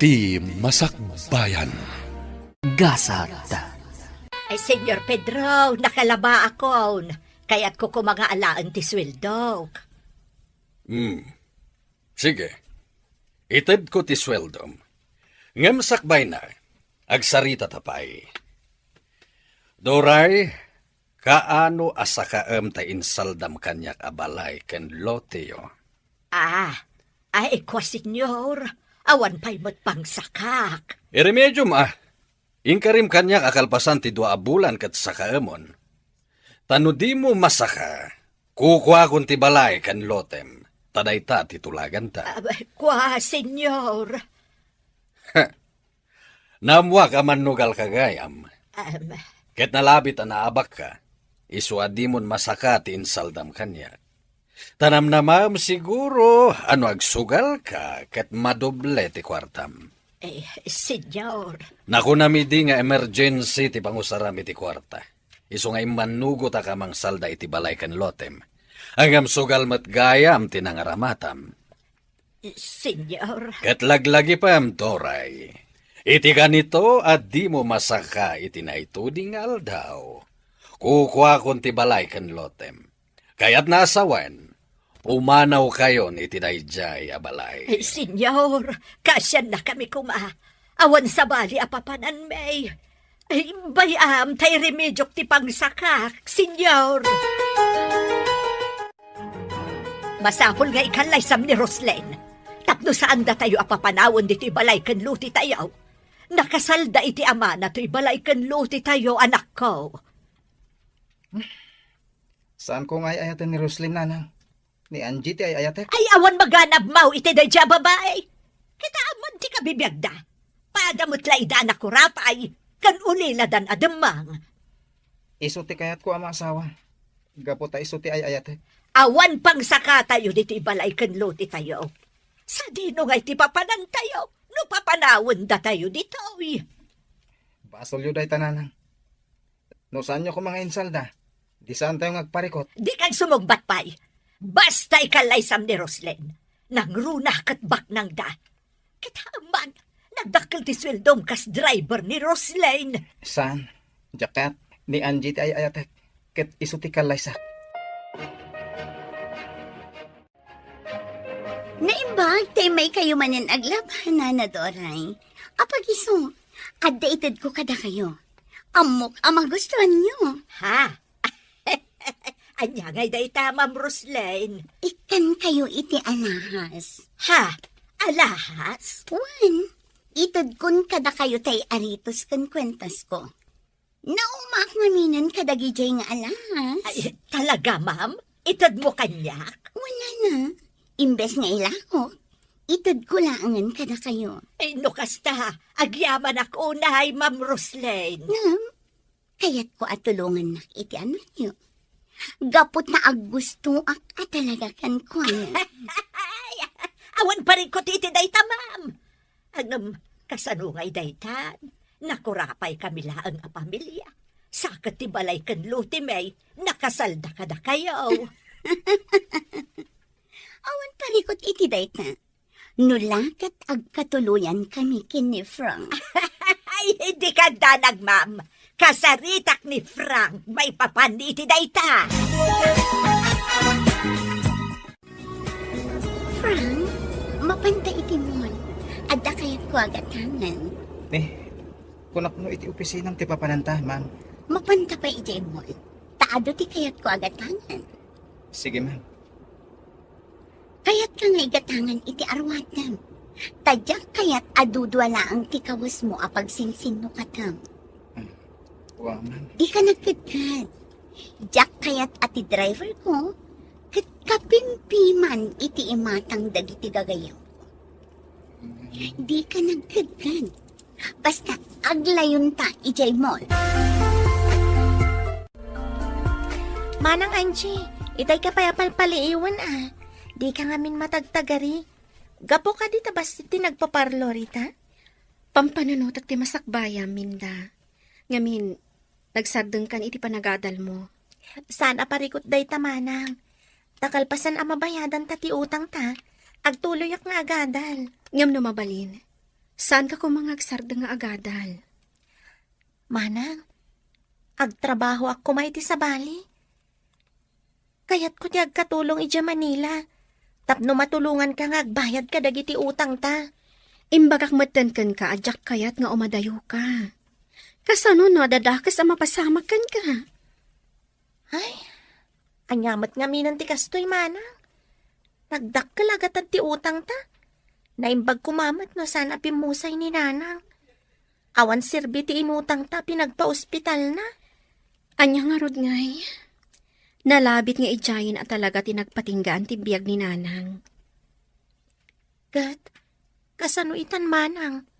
iti masakbayan. Gasat. Ay, Senyor Pedro, nakalaba ako. Kaya't ko mga alaan ti sweldo. Sige. Ited ko ti sweldom. Ngem sakbay na. Agsarita tapay. Doray, kaano asakaem ta insaldam kanyak abalay ken loteyo. Ay, kwa senyor. Awan pa'y matpang sakak. Iremedyo Inkarim kanyak akalpasan ti 2 bulan kat sakaemon. Tano di mo masaka, kukwa kun ti balay kan lotem. Taday ta titulagan ta. Kwa senyor. Namwa ka man nugal kagayam. Um, Ket nalabit a naabak ka, iswa di mon masaka ti insaldam kanyak. Tanam namam siguro, ano agsugal ka, ket madoble ti kwartam. Senyor. Naku namidi nga emergency ti pangusarami ti kwarta. Iso nga imanugo ta kamang salda iti balay kan lotem. Hangam sugal mat gayam ti nangaramatam. Senyor. Ket laglagi pa am toray. Iti ganito at di mo masaka iti naituding aldaw. Kukwa kon ti balay kan lotem. Kaya't nasawan. Umanaw kayon iti dayjay a balay. Senyor, kasyan na kami awan sa bali apapanan may. Bayam, tay remedyok ti pangsakak, senyor. Masapol nga ikalay sam ni Roslen. Tapno saan da tayo apapanawon dito balay kan luti tayo. Nakasalda iti ama na to'y balay kan luti tayo, anak ko. Saan ko nga ayatin ni Roslyn, nanang? Ni Angie ti ayatek? Ay, awan maganab mau iti da dya babae. Kita aman ti kabibiyagda. Padamot layda na kurapay. Kan uliladan adamang. Iso ti kayat ko ama asawa. Gapo ta iso ti ayatek. Awan pang saka tayo dito ibalay kan luti tayo. Sa dino nga iti papanan tayo. No papanawon da tayo dito. Basol yu day tananang. No saan nyo ko mga insalda? Di saan tayo ngagparikot? Di kang sumugbat pa'y. Basta ikalay sam ni Roslen. Nang runa katbak nang da. Kitaman, nagdakkel ti sweldom kas driver ni Roslen. Saan? Jakat ni Angie ti ayatek. Ket iso ti kalaysak. Naimbag, tay may kayo manin aglaban na Doray. Apag iso, updated ko kada kayo. Amok ang magustuhan nyo. Ha? Anya ngay day tamam, Roslen. Ikan kayo iti alahas. Ha? Alahas? Wan, itod kun kada kayo tay aritos kan kwentas ko. Naumak ngaminan kada gijay nga alahas. Ay, talaga, ma'am? Itad mo kanyak? Wala na. Imbes nga ilako, itod ko laangan kada kayo. Ay, nukasta. Agyaman ako unahay, Ma'am Roslen. Ngam, kaya't ko atulungan nak iti anak nyo. Gapot na aggusto at talaga kan ko. Ay, awan pa rin ko titi dayta, ma'am. Kasanungay daytan. Nakurapay kami laang a pamilya. Sakat ti balay kan luti may, nakasalda ka na kayo. Awan parikot iti dayta. Nulakat agkatuluyan kami kini Frank. Ay, hindi ka danag, ma'am. Kasaritak ni Frank, may papaniti dayta. Frank, mapanta iti mo. Adda kayat ko agatangan. Kunak no iti opisinang ti papananta, ma'am. Mapanta pa iti mo. Taado ti kayat ko agatangan. Sige, ma'am. Kayat ka nga igatangan iti arwatam. Tadyak kayat adudwala ang tikawas mo apag sinsin no katam. Wow, ma'am. Di ka nagkagkad. Diyak kayat ati driver ko, kat kapimpiman iti imatang dagiti gagayaw. Di ka nagkagkad. Basta aglayon ta ijay mall. Manang Angie, itay ka payapalpaliiwan Di ka ngamin matagtagari. Gapo ka di tabas ti nagpaparlo rita? Pampanunutak ti masakbaya, minda. Ngamin, nagsardeng kan iti panagadal mo. Sana parikot day tamanang. Takalpasan ang mabayadan ta ti utang ta. Agtuloy ak nga agadal. Ngam no mabalin. Saan ka kumangagsarda nga agadal? Manang, agtrabaho ako may ti sa Bali. Kaya't ko ti agkatulong ija Manila. Tapno matulungan ka nga agbayad ka dagiti utang ta. Imbagak matenken ka, adyak kayat nga umadayo ka. Kasano no, dadakas ang mapasamakan ka. Ay, anyamat nga minan ti kastoy, Manang. Nagdakkel agad ti utang ta. Naimbag kumamat no sana pimusay ni Nanang. Awan sirbi ti inutang ta pinagpa-ospital na. Anya nga rod ngay. Nalabit nga ijayin at talaga tinagpatinggaan ti biyag ni Nanang. Gat, kasano itan, Manang?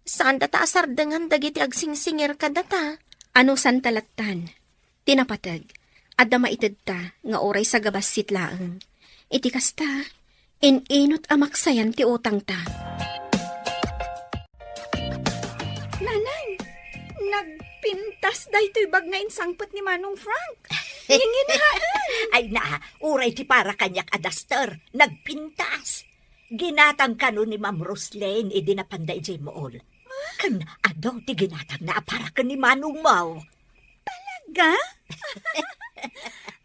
Saan data asardangan dagiti agsingsingir ka data? Ano san talatan? Tinapatag. Adda maitid ta nga oray sa gabas sitlaang. Iti kasta, inot amaksayan ti utang ta. Nanay, nagpintas daytoy bag nga insangpot ni Manong Frank. Ay na, uray ti para kanyak adaster. Nagpintas. Ginatang kano ni Ma'am Roslyn, idinapanday jay mool. Kan, ado, ti ginatang na para ka ni Manong Mau. Ga?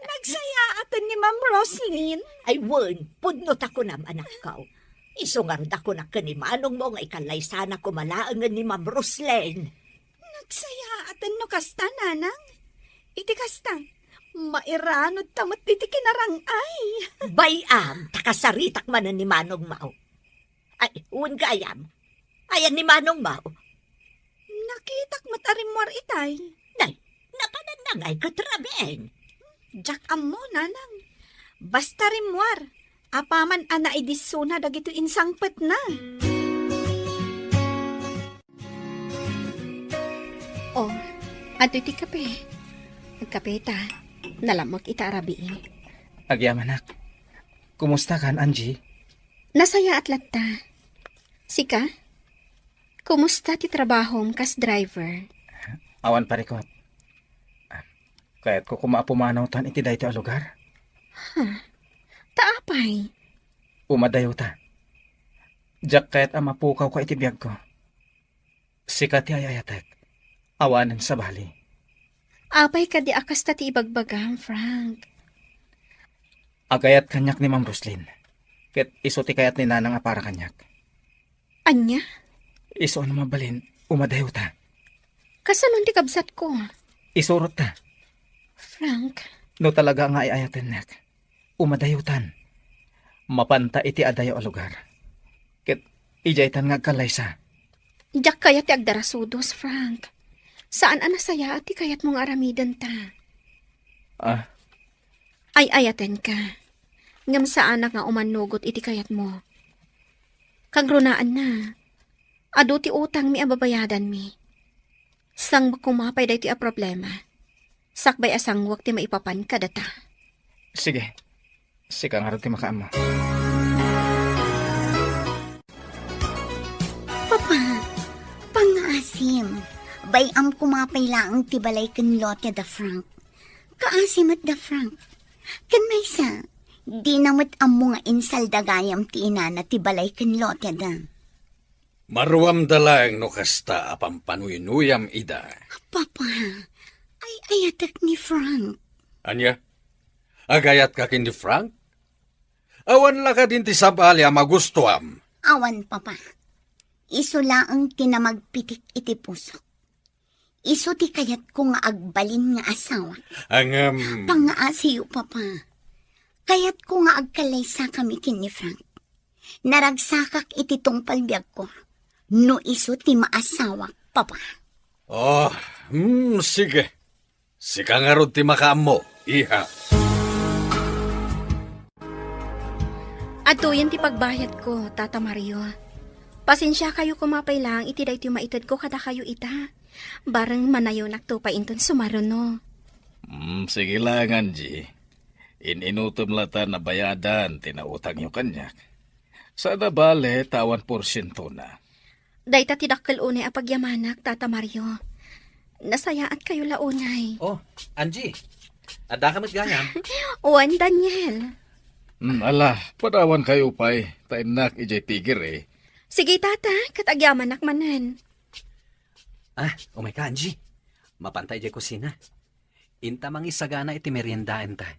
Nagsaya atan ni Ma'am Roslyn. Ay, wen, pudnot ako na anak ko. Isungarod ako na ka ni Manong mo nga ikalay sana kumalaangan ni Ma'am Roslyn. Nagsaya atan no kasta, nanang. Iti kasta, mairanod tamot iti kinarangay. Bayam, takasaritak man ni Manong Mau. Ay, wen gayam. Ayan ni Manong Mau. Nakitak matarimwar itay. Nay, napananangay katrabeng. Jak amo, nanang. Basta rimwar. Apaman ana idisuna dagito insangpet na. Oh, ato iti kape. Agkape ta. Nalamok ita arabiin. Agyamanak. Kumusta kan, Angie? Nasaya at latta. Sika? Kumusta ti trabahom kas driver? Awan parikot. Kaya't ko kumapumanaw tan iti dayto a lugar. Taapay. Umadayo ta. Jak kaya't amapukaw ka iti biyag ko. Sikat ti ayayatek. Awanan sa Bali. Apay ka di akas ta ti ibagbagang, Frank. Agayat kanyak ni Ma'am Roslyn. Ket iso ti kayat ni Nanang a para kanyak. Anya? Iso na mabalin, umadayo ta. Kasanon ti kabsat ko? Isurot ta. Frank, No talaga nga ayayaten nek. Umadayutan. Mapanta iti adayo a lugar. Ket ijaytan nga kalaysa. jak kayat ti agdarasudos, Frank. Saan anasaya at ti kayat mong aramidan ta? Ah, Ay ayaten ka. Ngam saan nga umanugot iti kayat mo. Kagrunaan na. Ado ti utang mi ababayadan mi. Sang kumapay day ti a problema. Sakbay asang wak ti maipapan ka data. sige. Sika nga rin ti makaam mo. Papa, pangaasim. Bayam kumapay laang tibalay kan lote da Frank. Kaasim at da Frank. Kan may sa, di namot amo nga insal da gayam ti inana tibalay kan lote da. Maruam dalang no kasta apampanuyunuyam ida. Papa, ay ayatak ni Frank. Anya? Agayat ka kin ni Frank? Awan la ka din ti sabali a magustuam. Awan, Papa. Iso laang tinamagpitik iti pusok. Iso ti kayat ko nga agbalin nga asawa. Ang Pangaasiyo, Papa. Kayat ko nga agkalaysa kami kin ni Frank. Naragsakak iti tong palbiag ko. No iso ti maasawa, Papa. Oh, sige. Sika nga ron ti makaam mo, iha. Atuyan ti pagbayad ko, Tata Mario. Pasensya kayo kumapay lang, iti day ti maitad ko kada kayo ita. Barang manayo nakto pa inton sumaron no. Sige lang, Angie. Ininutom lata na bayadan, tinautang yung kanyak. Sana bale, tawan porsyento na. Day ta tidakkel unay apagyamanak, Tata Mario. Nasayaat kayo launay. Oh, Angie. Ada kamit gayam. Juan Daniel. Ala, padawan kayo pa'y. Tainak ijay tigir eh. Sige, tata, katagyaman nakmanan. Umay ka, Angie. Mapantay di kusina. Inta mang isagana iti meriendaan ta.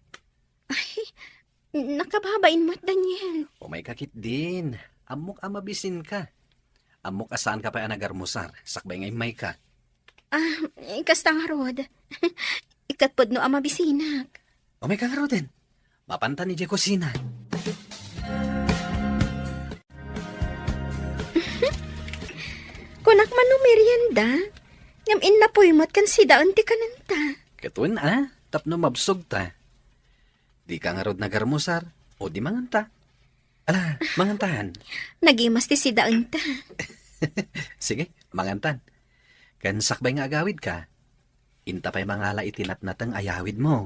Nakababain mo't, Daniel. Umay kakit din. Amok amabisin ka. Amok asaan ka pa anagarmusar. Sakbay ngay may ka. Kasta nga, Rod. Ikatpod no amabisinak. Umay ka nga din. Mapanta ni di kusina. Kunak man no merienda. Ngamin na po mo't kan si daan ti kananta. Katun tapno mabsog ta. Di ka nga rod nagarmusar. O di manganta. Ala, mangantahan. Nagimas ti si daan ta. Sige, mangantan. Kan sakbay nga agawid ka. Inta pa'y mangala itinat natang ayawid mo.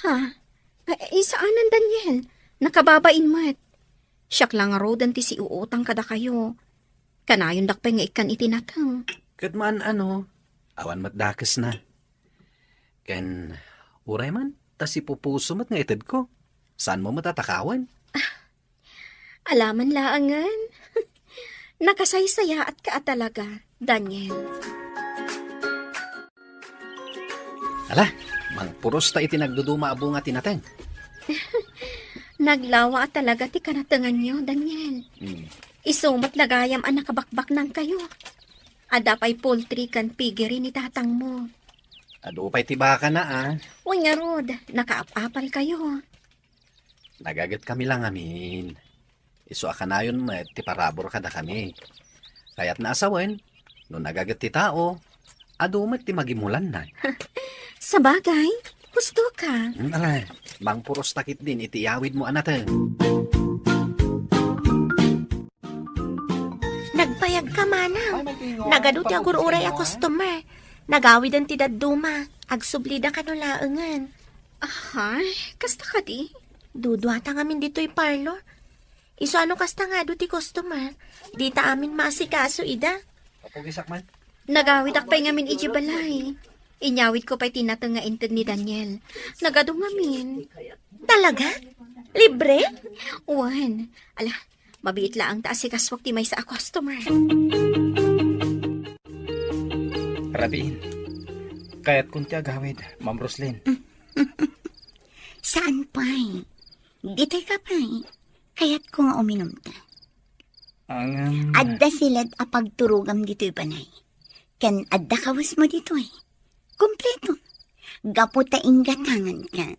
Ha? Isaanan, Daniel? Nakababain mo't. Siyak lang nga rodan ti si uutang kada kayo. Kanayon dakpay nga ikan itinatang. Kadmaan awan matdakas na. Ken, uray man, tas ipupuso mat nga itid ko. Saan mo matatakawan? Alaman laangan. Nakasaysaya at kaa talaga, Daniel. Ala, mang puros ta itinagduduma abunga tinateng. Naglawa at talaga ti kanatangan nyo, Daniel. Isumat lagayam ang nakabakbak ng kayo. Adapay poultry kan pigiri ni tatang mo. Adupay tibaka na Uy nga, Rod, nakaapapal kayo. Nagagat kami lang amin. Iso akanayon met, ti parabor kada kami. Kaya't naasawen, no nagagat ti tao, adumet ti magimulan na. Sa bagay, gusto ka. Ala, mang puros takit din iti yawid mo anatan. Nagpayag ka, Manang. Nagaduti agururay a customer. Nagawid ang tidaduma. Agsublida ka no laengan. Ay, kasta ka di? Duduata ngamin dito'y parlor. Iso ano kasta nga do ti customer. Di ta amin maasikaso, ida. Papugisak man. Nagawid akpay ngamin ijibalay. Inyawid ko pa'y tinatang nga inted ni Daniel. Nagado ngamin. Talaga? Libre? Uwan. Ala, mabiit lang ta asikaswak ti may sa customer. Rabiin. Kaya't kunti agawid, Ma'am Roslyn. Saan pa'y? Dito'y ka pa'y. Kaya't ko nga uminom ta. Ang... Adda silad apagturugam dito'y panay. Kan adda kawas mo dito'y. Kompleto. Gaputaing gatangan ka.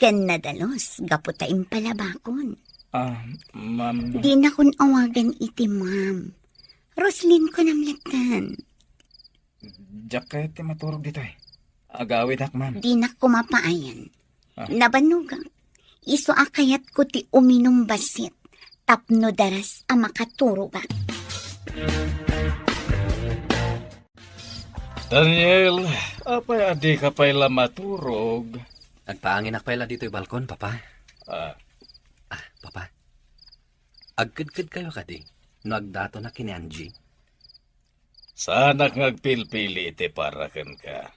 Kan nadalos, gaputaing palabakon. Ma'am... Di na kun awagan iti, ma'am. Roslyn ko namlatan. Jacket ti maturog dito eh. Agawid hak, ma'am. Di na kumapaayan. Nabanugang. Iso akayat ko ti uminom basit. Tapno daras ang makaturo ba? Daniel, apay adi ka pa'y maturog. Nagpaangin akpayla dito yung balkon, papa. Papa. Agkid-kid kayo kadi. No agdato na kini Angie. Sana ngagpilpili iti parakan ka.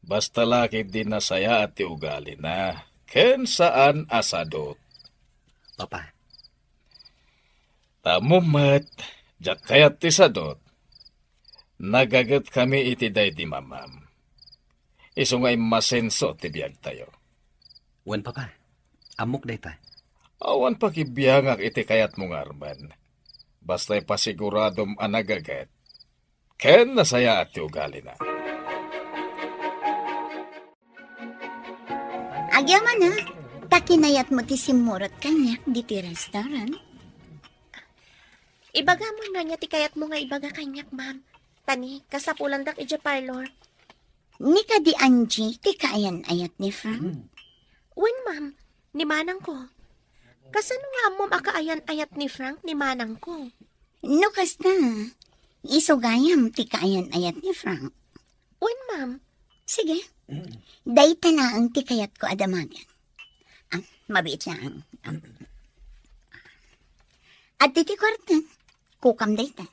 Basta laki din na saya at ugali na. Ken saan asadot. Papa. Tamumat, jak kayat ti sadot. Nagagat kami iti day di mamam. Iso nga'y masenso ti biyag tayo. Wan, papa. Amok day ta. Awan pakibiyangak iti kayat mong arman. Basta'y pasiguradom anagagat. Ken nasaya at ugali na. Agyaman na. Takinayat mo ti simurot kanya diti restaurant. Ibaga mo na niya ti kayat mo nga ibaga kanyak, ma'am. Tani, kasapulan dak ija parlor. Ni ka di Angie, ti kaayan ayat ni Frank. Wen, ma'am, ni manang ko. Kasano nga mo makaayan-ayat ni Frank ni manang ko? No kasta, isugayam ti kaayan ayat ni Frank. Wen, ma'am. Sige, day na ang ti kayat ko adamagan. Mabiit lang. At titi kwartan, kukam day ta.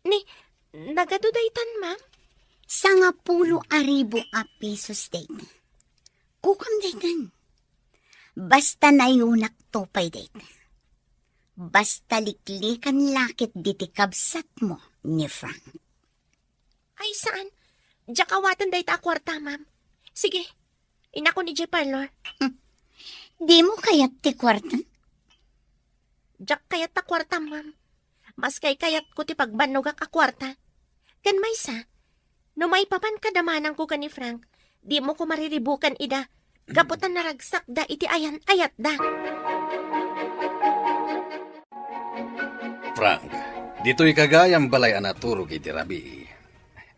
Ni, nagadudaytan, ma'am? Sanga pulo aribo a pesos day ta. Kukam day tan. Basta na yunak topay day ta. Basta liklikan lakit diti kabsat mo ni Frank. Ay, saan? Diyak awatan day ta kwarta, ma'am. Sige, inako ni J. Parlor. Di mo kayat ti kwarta? Diyak kayat ta kwarta, ma'am. Mas kayat ko ti pagbanog ka kwarta. Kan may sa, no may papan kadamanang ko ka ni Frank, di mo ko mariribukan ida. Gaputan na ragsak da iti ayan-ayat da. Frank, dito'y kagayang balay anaturog iti rabi.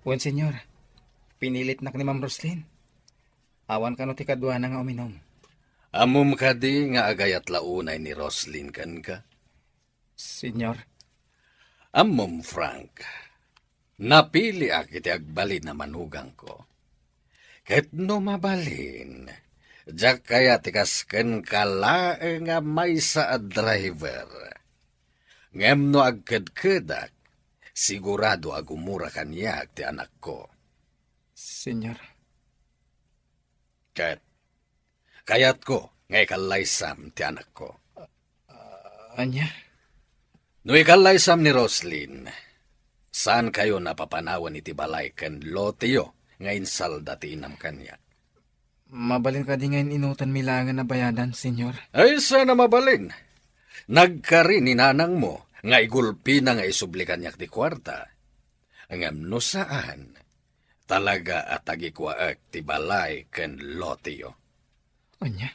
Wen, senyor. Pinilit nak ni Ma'am Roslyn. Awan ka no ti kadwa na nga uminom. Amom ka di nga agayat launay ni Roslyn kan ka. Senyor, Amom, Frank. Napili ak iti agbalin na manugang ko. Kahit no mabalin, diyak kaya tikasken kalae nga may sa driver. Ngem no agkadkadak, sigurado agumura kanyak ti anak ko. senyor. Kayat ko, ngay kalaysam ti anak ko. Anya? No ikalaysam ni Roslyn, saan kayo napapanawan iti balay ken lotiyo ngayon salda ti inam kanya? Mabalin ka di ngayon inutan milangan na bayadan, senyor. Ay, sana mabalin. Nagkari ni nanang mo, nga igulpi na nga isublikan niyak di kwarta. Ngam no saan, talaga at agikwaak ti balay ken lotiyo. Anya?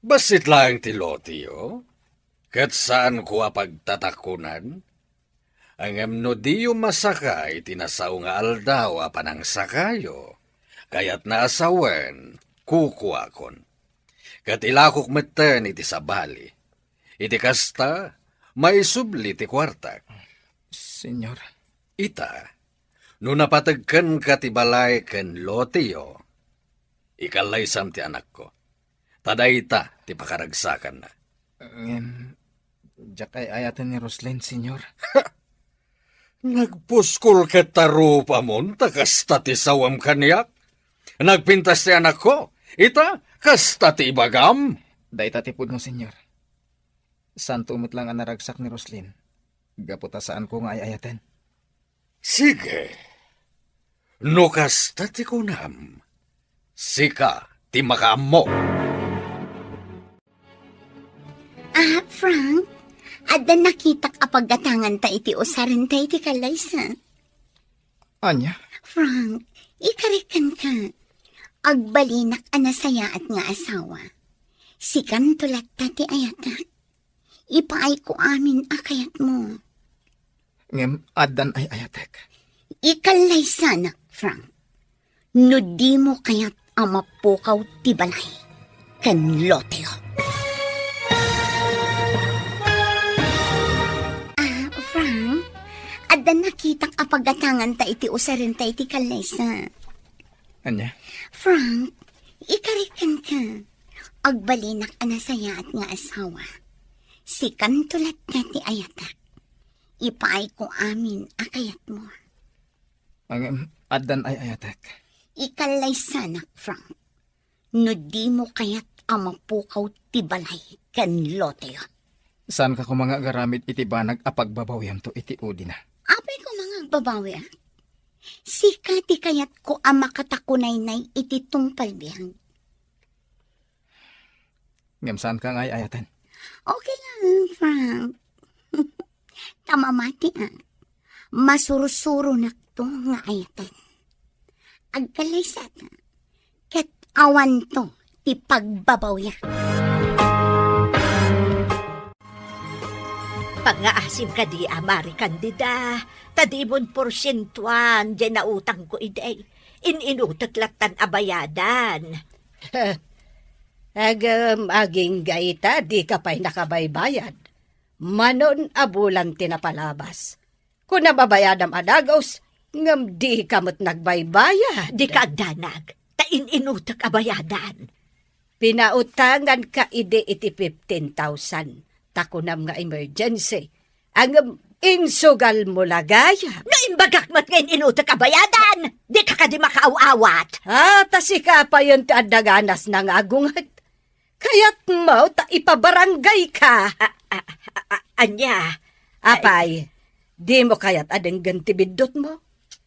Basit lang ti lotiyo, kat saan ko pagtatakunan? Angam no diyo masakay, tinasaw nga aldaw apanang sakayo, kayat naasawen, kukuakon. Kat ilakok meten iti sabali, iti kasta, may subli ti kwartak. Senyor. Ita, no napatagkan ka ti balay ken lotiyo, ikalaysam ti anak ko. Tadayta ti pakaragsakan na. Diyak ay ayatan ni Roslyn, senyor. Nagpuskol ka tarupa mon, kasta ti sawam kanyak. Nagpintas ti anak ko, ita, kasta ti ibagam. Dahita tipod mo, senyor. Saan tumot lang ang naragsak ni Roslyn? Gaputa saan ko nga ay ayatan? Sige. No kasta ti kunam, sika ti makaam mo. Frank, ada nakitak apagatangan ta iti usaran ta iti kalaysa. Anya? Frank, ikarikan ka. Agbalinak anasaya at nga asawa. Sikan tulat ta ti ayatak. Ipaay ko amin akayat mo. Ngem, adan ay ayatek. Ikalaysa na, Frank. No di mo kayat ang mapukaw ti balay. Kan loteo. Frank, ada nakitak apagatangan ta iti usarin ta iti kalaysa. Anya? Frank, ikarikan ka. Agbalinak anasaya at nga asawa. Sikan tulat na ti ayatak. Ipaay ko amin akayat mo. Ngem, adan ay ayatek. Ikalay sanak, Frank. No di mo kayat ang mapukaw ti balay kan loteo. Saan ka ko mga garamit iti banag apagbabawyam to iti udi na? Apay ko mga babawi ah. Sika ti kayat ko ang makatakunay na iti tungpalbiyang. Ngem, saan ka nga ay ayatan? Okay lang, Frank. Tamamati ah. Masurusuro na to nga ayatan. Agkalay sana. Ket awan to ti pagbabawya. Pangaasim ka di amari kandida. Tadimon porsyentuan, dyan na utang ko iday. Inutak-latan abayadan. Aging gaita, di ka pa'y nakabaybayad. Manon abulan tinapalabas. Kung nababayadam adagos, ngam di kamot nagbaybayad. Di ka agdanag. Inutak abayadan. Pinautangan ka ide iti 15,000. Takunam nga emergency. Ang insugal mo lagaya. Naimbagak mo't ngayon inutak abayadan. Di ka di makaaw-awat. Tasika pa yun ti adaganas ng agungat. Kaya't mo ta ipabarangay ka. Anya, Apay, di mo kaya't adeng gantibidot mo?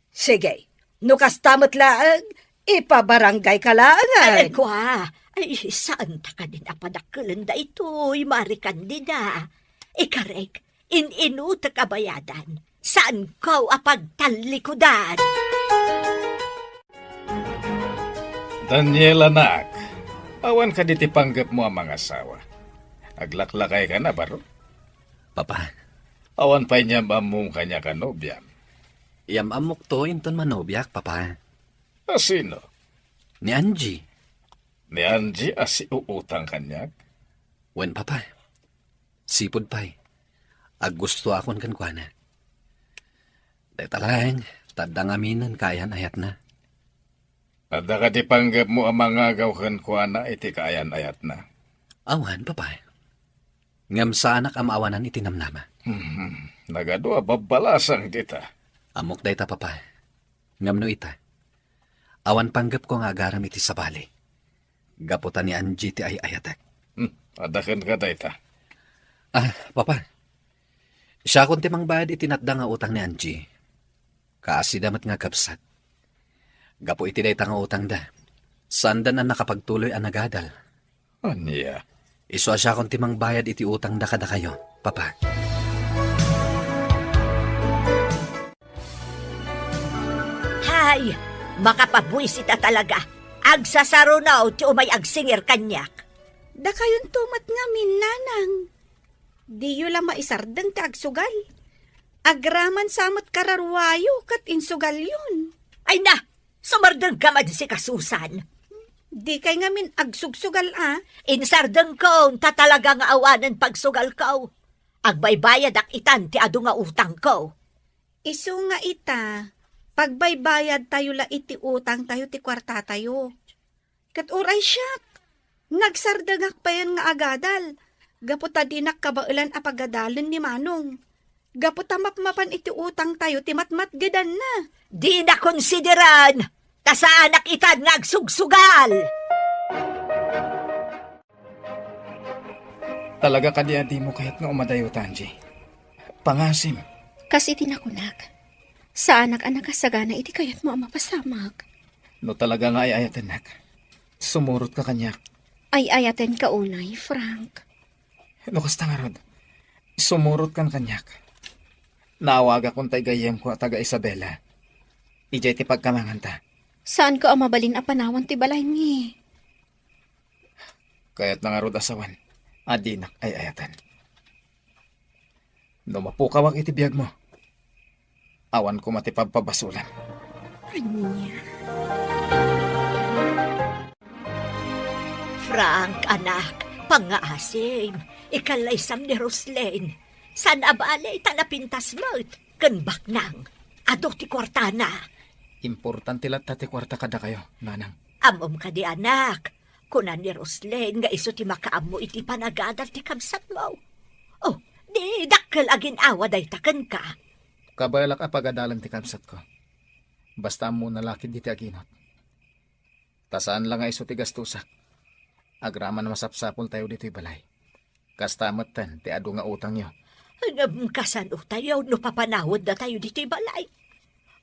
Sige, nukas tamot laang, ipabarangay ka laangan. ay kwa, ay saan ta ka din apadakulan da ito'y marikan din na. Ikarek, inuta kabayadan, saan ko apagtalikodan? Daniel, anak, awan ka diti panggap mo ang mga asawa. Aglaklakay ka na, baro? Papa, Awan pa niya mamong kanya ka nobyan. iyam amok to inton manobyak, papa. Sino? Ni Angie. Ni Angie asi uutang kanya? Wen, papa. Sipod pa'y. Ag gusto akon kan kuana. Day talang, tadang aminan kayan ayat na. Ada ka di panggap mo ang mga gawkan ko na iti kaayan ayat na. Awan, papa. Ngam sa anak amawanan itinamnama. Nagadua babalasang kita. Amok day ta, papa. Ngam no ita. Awan panggap ko nga agaram iti sabali. Gaputan ni Angie ti ay ayatek. Adakan ka dayta. Papa. Siya kung timang bayad itinatda nga utang ni Angie. Kaasidamat nga kapsat. Gapo iti day nga utang da. Sanda na nakapagtuloy ang nagadal. Anya? Iso siya kung timang bayad iti utang da kada kayo, papa. Hay, makapabuisit ta talaga. Agsasaro na ti umay agsingir kanyak. Da kayon tumat nga minanang. Di yu lang maisardeng ti agsugal. Agraman samot kararwayo kat insugal yun. Ay na, sumardeng ka man si kasusan. Di kay ngamin agsugsugal Insardeng ko, ta talaga nga awanan pagsugal ko. Agbaybayad ak itan ti adu nga utang ko. Isu nga ita, pagbaybayad tayo la iti utang tayo ti kwarta tayo. Kat uray siyak, nagsardagak pa yan nga agadal. Gaputa dinak kabailan apagadalan ni Manong. Gaputa mapmapan iti utang tayo ti matmat gadan na. Di na konsideran, ta sa anak itan nga agsugsugal. Talaga ka di mo kahit nga umadayo, Tanji. Pangasim. Kasi tinakunak. Sa anak-anak kasagana iti kayat mo ang mapasamag. No talaga nga ay ayatan nak. Sumurot ka kanyak. Ay ayaten ka unay, Frank. No kasta nga rod. Sumurot kan kanyak. Naawaga kong gayem ko at taga Isabela. Ijay ti pagkamangan ta. Saan ko ang mabalin a panawan ti balay ni? Kaya't nga rod asawan. Adinak ay ayatan. No mapukawag iti biyag mo. Awan ko matipagpabasulan. Anya. Frank, anak, pangaasim, ikalaysam ni Roslyn. San abale itanapintas mo, kanbak nang, ado ti kwartana. Importante lang tati kwarta kada kayo, nanang. Amom ka di anak, kunan ni Roslyn nga iso ti makaam mo iti panagadal ti kamsat mo. Oh, di dakkel agin awa day taken ka. Kabalak apagadalan ti kamsat ko. Basta mo nalakid di ti aginot. Tasaan lang nga iso ti gastusak. Agraman masapsapol tayo dito'y balay. Kastamat tan, ti ado nga utang nyo. Kasan tayo, no papanawad na tayo dito'y balay.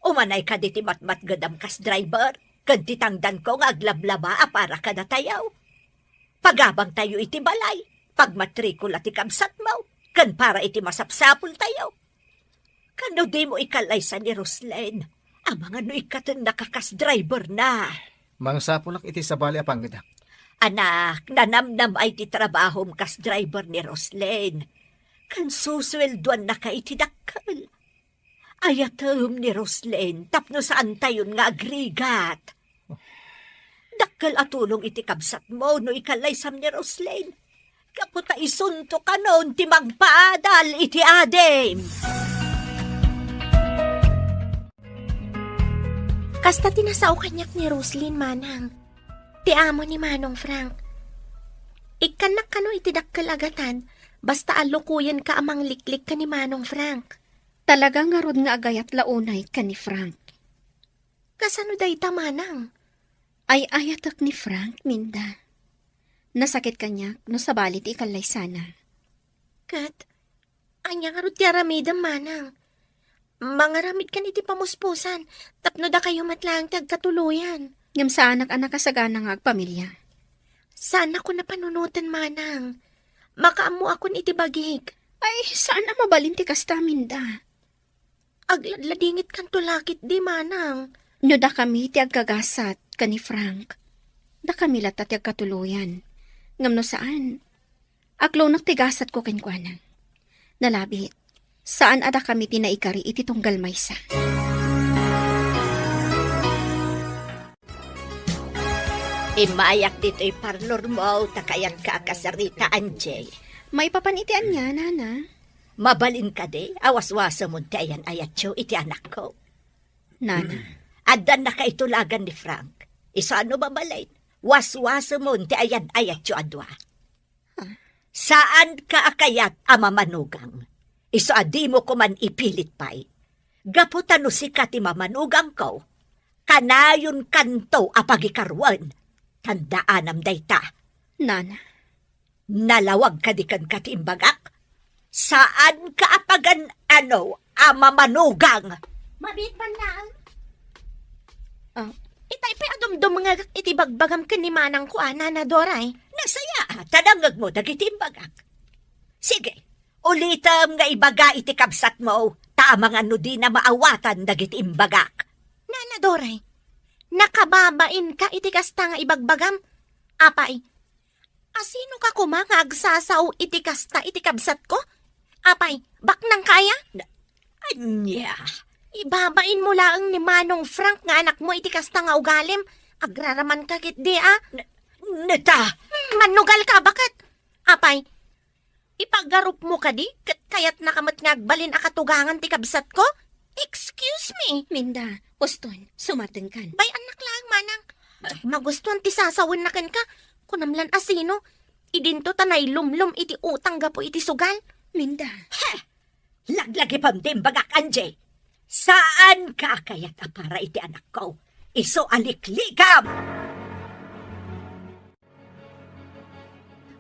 Umanay ka diti matmat gadam kas driver, kanti tangdan ko nga aglablaba para ka na tayo. Pagabang tayo iti balay, pagmatrikula ti kamsat mo, kan para iti masapsapol tayo. Kano di mo ikalaysa ni Roslyn, amang ano ikatan nakakas driver na. Mang sapulak iti sabali apanggadak. Anak, nanamnam ay ti trabahom kas driver ni Roslyn. Kan susweldoan na ka iti dakkel. Ayatom ni Roslyn, tapno saan tayon nga agrigat. Dakkel atulong iti kabsat mo no ikalaysam ni Roslyn. Kaputa isunto ka noon ti magpaadal iti adem. Kasta tinasaw kanyak ni Roslyn, manang. Ti amo ni Manong Frank. Ikanak kano iti dakkel agatan, basta alukuyan ka amang liklik ka ni Manong Frank. Talaga nga rod nga agayat launay ka ni Frank. Kasano day ta, manang? Ay ayatak ni Frank, Minda. Nasakit kanya no sa balit ikalay sana. Kat, anya nga rut yaramidam manang. Mga ramid kan iti pamuspusan, tapno da kayo matlang tagkatuluyan. Ngam sa anak-anak kasagana nga agpamilya. Sana ko napanunutan manang. Makaamu akon iti bagig. Ay, sana mabalinti kastamin da. Agladladingit kan tulakit di manang. No da kami ti agkagasat ka ni Frank. Da kami lata ti agkatuluyan. Ngam no saan? Aglaw tigasat ko kenkwanang. Nalabit, saan ada kami tinaikari iti tunggal maysa. Imayak dito'y parlor mo, takayan ka kasarita, Anjay. May papanitian niya, nana. Mabalin ka di, awas-wasa mo tayan ayatyo iti anak ko. Nana, Adan na kaitulagan ni Frank. Isa ano babalay? Was-wasa mo tayan ayatyo adwa. Saan ka akayat ama manugang? Iso adi mo ko man ipilit pa'y. Gaputan no si kati mamanugang ko. Kanayon kanto apagikarwan. Tandaanam dayta. nana, Nalawag ka di kan katimbagak? Saan ka apagan ama manugang? Mabit man lang. Itay pa adumdum nga iti bagbagam ka ni manang ko, Nana Doray. Nasaya, tanangag mo dagitimbagak. Sige, ulitam nga ibaga iti kabsat mo, tamang ano di na maawatan dagitimbagak. Nana Doray, nakababain ka iti kasta nga ibagbagam? Apay, asino ka kumangag sasaw iti kasta iti kabsat ko? Apay, baknang kaya? Anya, Ibabain mo laang ni Manong Frank nga anak mo iti kasta nga ugalim. Agraraman ka kit di neta, Manugal ka, bakit? Apay, ipagarup mo ka di? Kaya't nakamat ngagbalin akatugangan ti kabsat ko? Excuse me. Minda, uston, sumateng kan. Bay anak lang, manang. Magustuhan ti sasawin na kan ka. Kunamlan asino. Idinto tanay lumlum iti utang gapo iti sugal. Minda, laglagi pang timbagak, Anjay. Saan ka kayat para iti anak ko? Iso alikligam!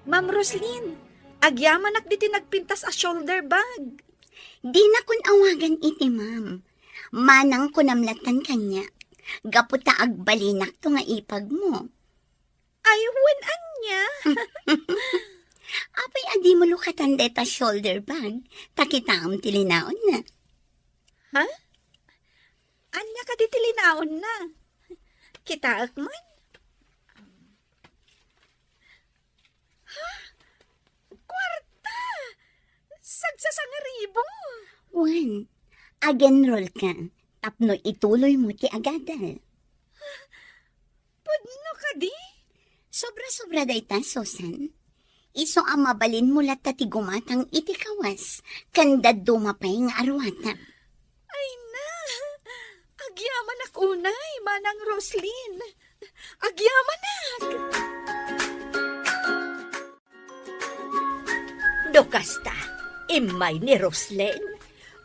Ma'am Roslyn, agyamanak di nagpintas a shoulder bag. Di na kun awagan iti ma'am. Manang kunamlatan kanya. Gaputa agbalinak to nga ipag mo. Aywan anya. Apay adi mo lukatan deta shoulder bag. Takitaam tilinaon na. Anya ka di tilinaon na. Kitaak man. Kwarta! Sagsasangaribo. Juan, agenroll ka. Tapno ituloy mo ti agadal. Pudno ka di? Sobra-sobra dayta, Susan. Iso ang mabalin mo lata ti gumatang iti kawas. Kanda dumapay nga arwata. Ay na! Agyaman unay, Manang Roslyn. Agyamanak! Dokasta, imay ni Roslyn.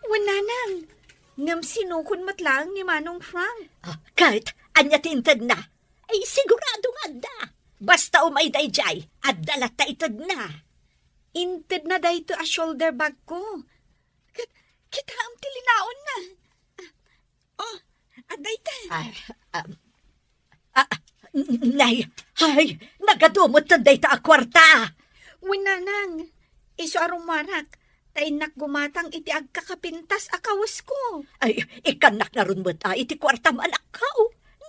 Wananang, ngam sinukon matlang ni Manong Frank. Kahit anya tintad na, ay sigurado nga da. Basta umay dayjay, at dalata itad na. Inted na dahito a shoulder bag ko. Kita ang tilinaon na. Aday ta. Nay, ay, nagadumot na dayta a kwarta. Winanang, iso arumarak. Tainak gumatang iti agkakapintas akawas ko. Ay, ikanak na rin mo iti kwarta manakaw.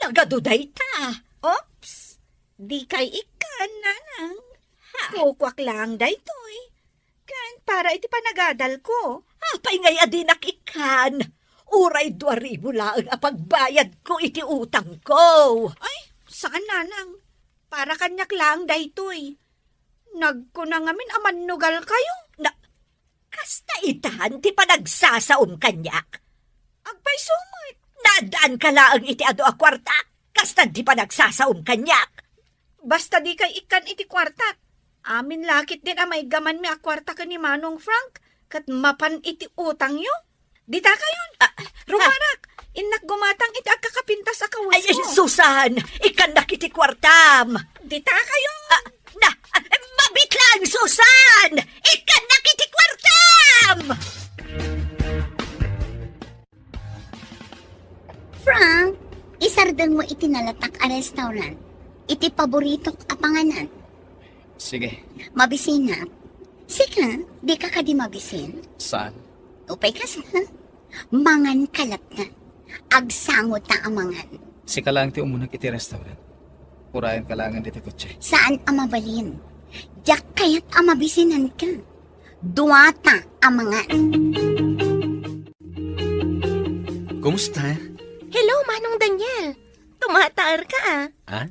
Nagaduday ta. Oops! Di kay ikan, nanang. Kukwak lang daytoy. Kan, para iti panagadal ko. Apay ngay adinak ikan. Uray 2,000 lang ang pagbayad ko iti utang ko. Ay, saan nanang? Para kanyak lang daytoy. Nagkunangamin amanugal kayo. Kasta itan, ti pa nagsasaom kanyak. Agpay sumot. Nadaan ka lang iti ado a kwarta. Kasta di pa nagsasaom kanyak. Basta di kay ikan iti kwarta. Amin lakit din amay gaman mi a kwarta ka ni Manong Frank. Kat mapan iti utang yo. Dita kayon. Rumarak. Inak gumatang iti agkakapintas akawas Ay, ko. Susan, ikan nakiti kwartam. Dita kayon. Na, lang, Susan! Ikan na kitikwartam! Frank, isardang mo itinalatak a restaurant. Iti paborito a panganan. Sige, Mabisina. Sika, di ka kadi mabisin. saan? Upay ka sa mangan kalat na. Agsangot na amangan. Sika lang ti umunag iti restaurant. Urayan kalangan dito kotse. Saan amabalin? Diyak kaya't amabisinan ka. Duwata amangan. Kumusta? Hello, Manong Daniel. Tumataar ka ah. Ha?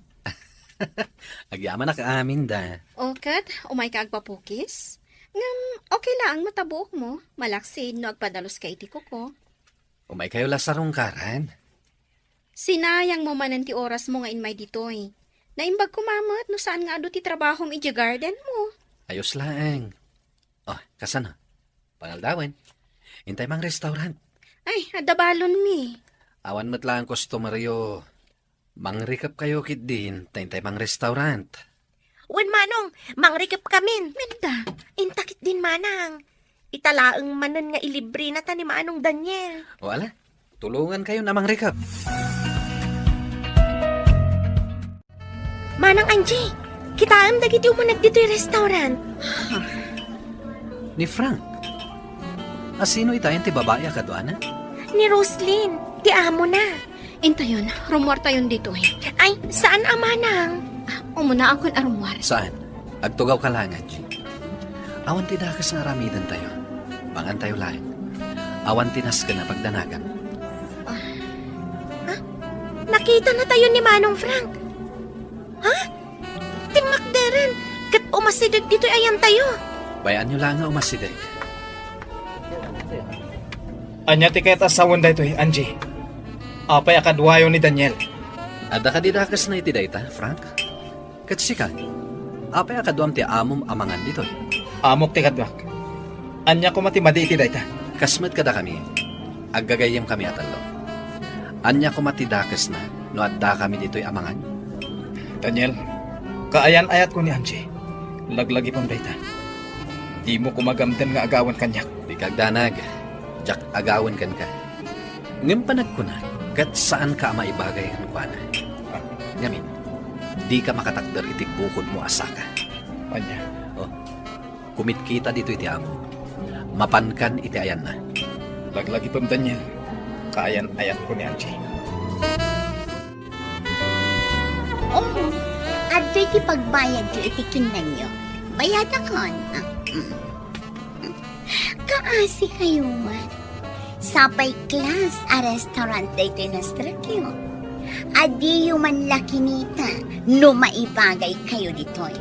Agyaman na kaamin da. O, kat, umay ka agpapukis? Ngam, okay lang, matabuok mo. Malaksid, no agpadalos ka iti ko. Umay kayo lasarong karan. Sinayang mo manan ti oras mo nga inmay ditoy. Naimbag kumamot, no saan nga ado ti trabaho mo iti garden mo. Ayos lang. Oh, kasano? Pangaldawan. Intay mang restaurant. Ay, adabalon mi. Awan mo't lang customeryo. Mangrikap kayo kit din. Tayntay mang restaurant. Wen Manong, mangrikip kamin. Minda, intakit din Manang. Italaang manan nga ilibre na ta ni Manong Daniel. Wala. Tulungan kayo na mangrikap. Manang Angie, kitaan dagiti mo nagdito yung restaurant. Ni Frank. Asino itayan ti babaya kaduana? Ni Roslyn, ti amo na. Intayon, rumor tayon dito eh. Ay, saan ang Manang? Umuna akong arumwar. Saan? Agtugaw ka lang, Angie. Awan tinakas na ramidan tayo. Pangan tayo lang. Awan tinas ka na pagdanagan. Nakita na tayo ni Manong Frank. Ha? Timak deren, kat umasidag dito ayan tayo. Bayaan nyo lang nga umasiday. Anya ti kaya't asawan da ito Angie. Apay akadwayo ni Daniel. Ada ka didakas na iti dayta, Frank? Katsika, apay akaduam ti amom amangan dito. Amok ti kadwak. Anya ko matimadi iti dayta. Kasmet kada kami, aggagayam kami atalo. Anya ko matidakas na, no adda kami dito'y amangan. Daniel, kaayan ayat ko ni Angie. Laglagi pang dayta. Di mo kumagamdan nga agawan kanyak. Di kagdanag, jak agawan kan ka. Ngem panag ko na, kat saan ka maibagay ang pana. Ngamin, di ka makatakder iti bukod mo asaka. Anya, Kumit kita dito iti amo. Mapankan iti ayan na. laglagi pang Daniel. Kaayan ayat ko ni Angie. Oh, adto iti pagbayad ti iti kinan nyo. Bayad akon. Kaasi kayo man. Sapay class a restaurant dito inastrakyo. Adi yung man lakinita no maibagay kayo ditoy.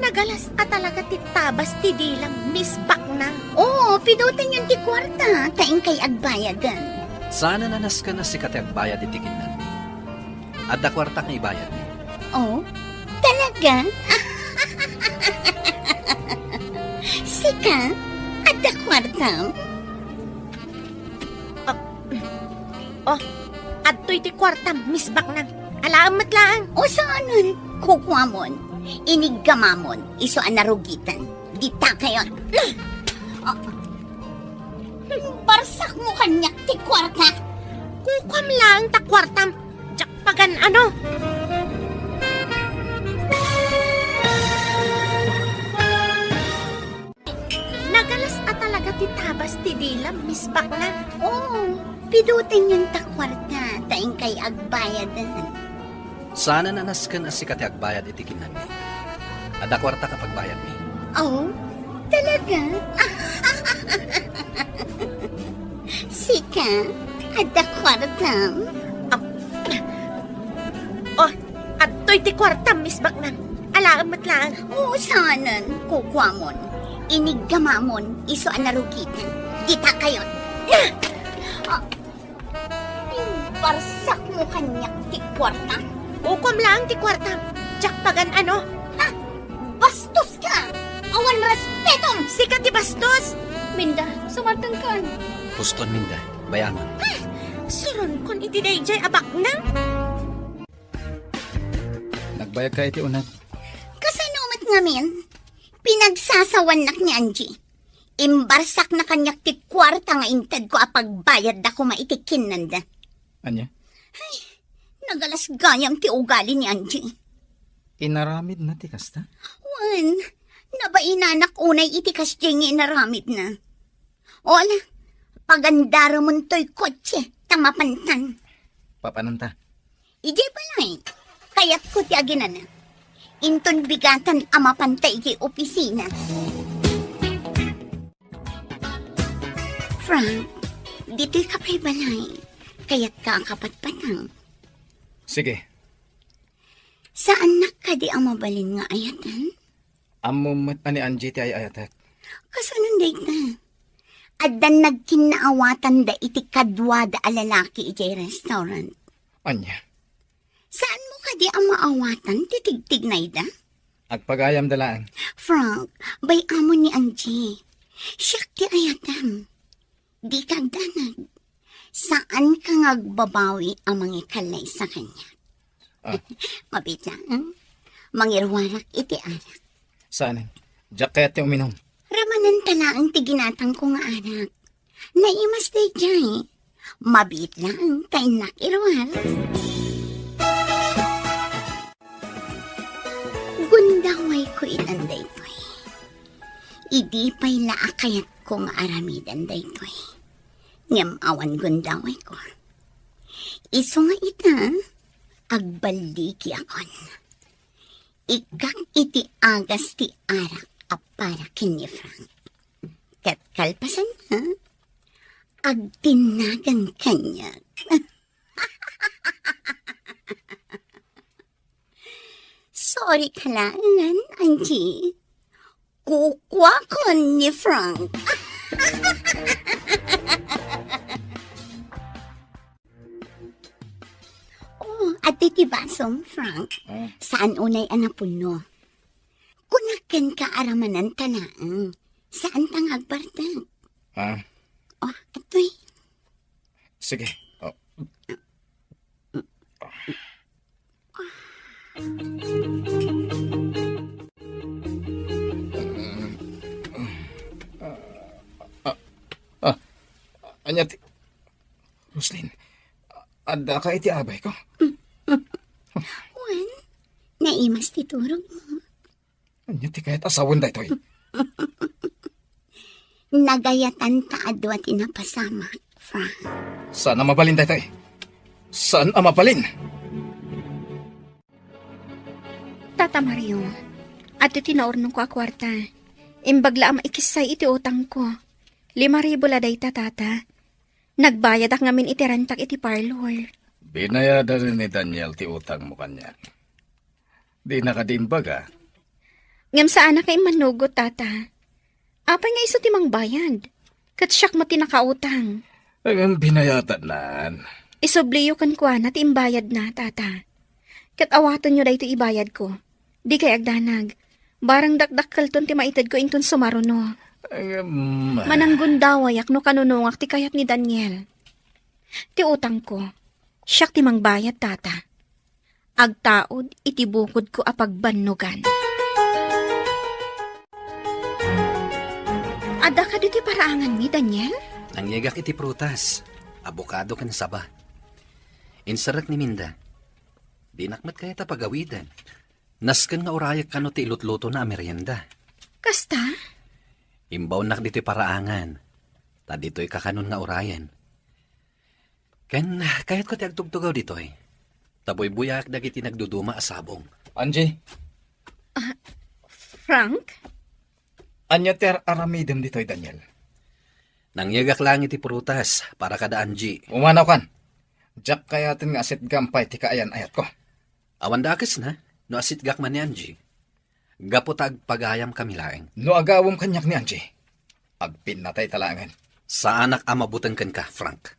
Nagalas at talaga titabas ti dilang Miss Baknang. Oo, pidutan yung ti kwarta. Taing kay agbayadan. Sana nanas ka na si katag bayad iti kinan. Adda kwarta nga ibayad ni. Oh, talaga? Sika, ada kwarta? Adto'y ti kwartam, Miss Baknang. Alaamat lang. O saanon? Kukwamon. Iniggamamon. Iso anarugitan. Dita kayon. Barsak mo kanyak ti kwarta. Kukam lang ta kwartam. Jak pagan ano. Nagalas at talaga titabas ti dilang Miss Baknang. Oo, pidutin yung takwarta. Taing kay agbayadan. Sana nanas ka na si katag bayad iti kinan ni. Adda kwarta kapag bayad ni. Oh, talaga? Sika, ada kwarta? Adto'y ti kwartam, Miss Baknang. Alaamat lang. Oo, saanan? Kukwamon. Iniggamamon. Iso anarugitan. Dita kayon. Barsak mo kanyak ti kwarta. Kukam lang ti kwartam. Jak pagan ano. Bastos ka! Awan respetom! Sikat ti bastos. Minda, sumartang ka. Puston minda, bayaman. Suron kon iti dayjay Abaknang. Nagbayag ka iti unag. Kasano mat ngamin, pinagsasawan nak ni Angie. Imbarsak na kanyak ti kwarta nga intad ko apagbayad da ko maitikin nanda. Anya? Nagalas gayam ti ugali ni Angie. Inaramid na ti kasta? Wan, nabainanak unay itikas diyang inaramid na. Ola, pagandara mo to'y kotse, tamapantan. Papananta. Ije balay, kaya't ko ti aginan na. Inton bigatan amapantay ije opisina. Frank, dito'y kapay balay, kaya't kakapatpatang. Sige, Saan nakadi ang mabalin nga ayatan? amo mat ani Angie ti ay ayatek. Kasanon day na? Adan nagkinaawatan da iti kadwa da alalaki ijay restaurant. Anya? Saan mo kadi ang maawatan titigtig na ida? Agpagayam dalaan. Frank, bay amo ni Angie. Siyak ti ayatan. Di kag danag. Saan ka ngagbabawi ang mga kalay sa kanya? Mabit lang. Mangirwarak iti anak. Saan? Jack kaya ti uminom. Ramanan tala ang tiginatang ko nga anak. Naimas day jay. Mabit lang kay nakirwar. Gundaway ko itanday to'y. Idi pa'y laakayat ko nga aramidan day to'y. Ngam awan gundaway ko. Iso nga ita, agbaliki akon. Ikak iti agas ti arak para kini Frank. Kat kalpasan na, agtinagan kanya. Sorry kalangan, Angie. Kukwa ko ni Frank. Oh, at titibasom, Frank. Saan unay anapuno? Kunakan ka aramanan tanaang. Saan tang agbartag? Ah, Oh, atoy. sige. Oh. Anya ti... Roslyn, ada ka iti abay ko? Juan, naimas ti turog mo. Anya ti kahit asawan da ito'y. Nagayatan ta adwa tinapasamak, Frank. Saan ang mabalin da ito'y? Saan ang mabalin? Tata Mario, at tinaornong ko a kwarta. Imbagla ang maikisay iti utang ko. 5,000 laday tata. Nagbayad ak ngamin iti rentak iti parlor. Binayada rin ni Daniel ti utang mo kanya. Di nakadimbaga. Ngam saan na kay manugot tata. Apay nga iso timang bayad. Kat siyak mo tinakautang. Ang binayatan nan. Isobliyo kan kwa na timbayad na tata. Kat awaton nyo da ito ibayad ko. Di kay agdanag. Barang dakdakkel ton ti maitad ko inton sumaruno. Mananggun dawayak no kanunungak ti kayat ni Daniel. Ti utang ko, siyak ti mangbayad tata. Agtaod iti bukod ko apagbannugan. Ada ka diti paraangan mi, Daniel? Nangyagak iti prutas. Abokado kan saba. Insarak ni Minda. Dinakmat kaya ta pagawidan. Nasken nga urayak kano ti ilutluto na merienda. Kasta? Imbaw nak dito'y paraangan. Ta dito'y kakanon nga urayan. Ken, kahit ko ti agtugtugaw dito'y. Taboy buyak dagiti nagduduma asabong. Angie, Frank? anya ti aramidem dito'y Daniel. Nangyagak lang iti prutas para kada Angie. Umanaw kan. Jack kayatin nga asit gampay ti kaayan ayat ko. Awan dakes na, no asitgak man ni Angie. Gapotag pagayam kami laeng. No agawom kanyak ni Angie. Agpin natay talangan. Sa anak amabutan kan ka, Frank.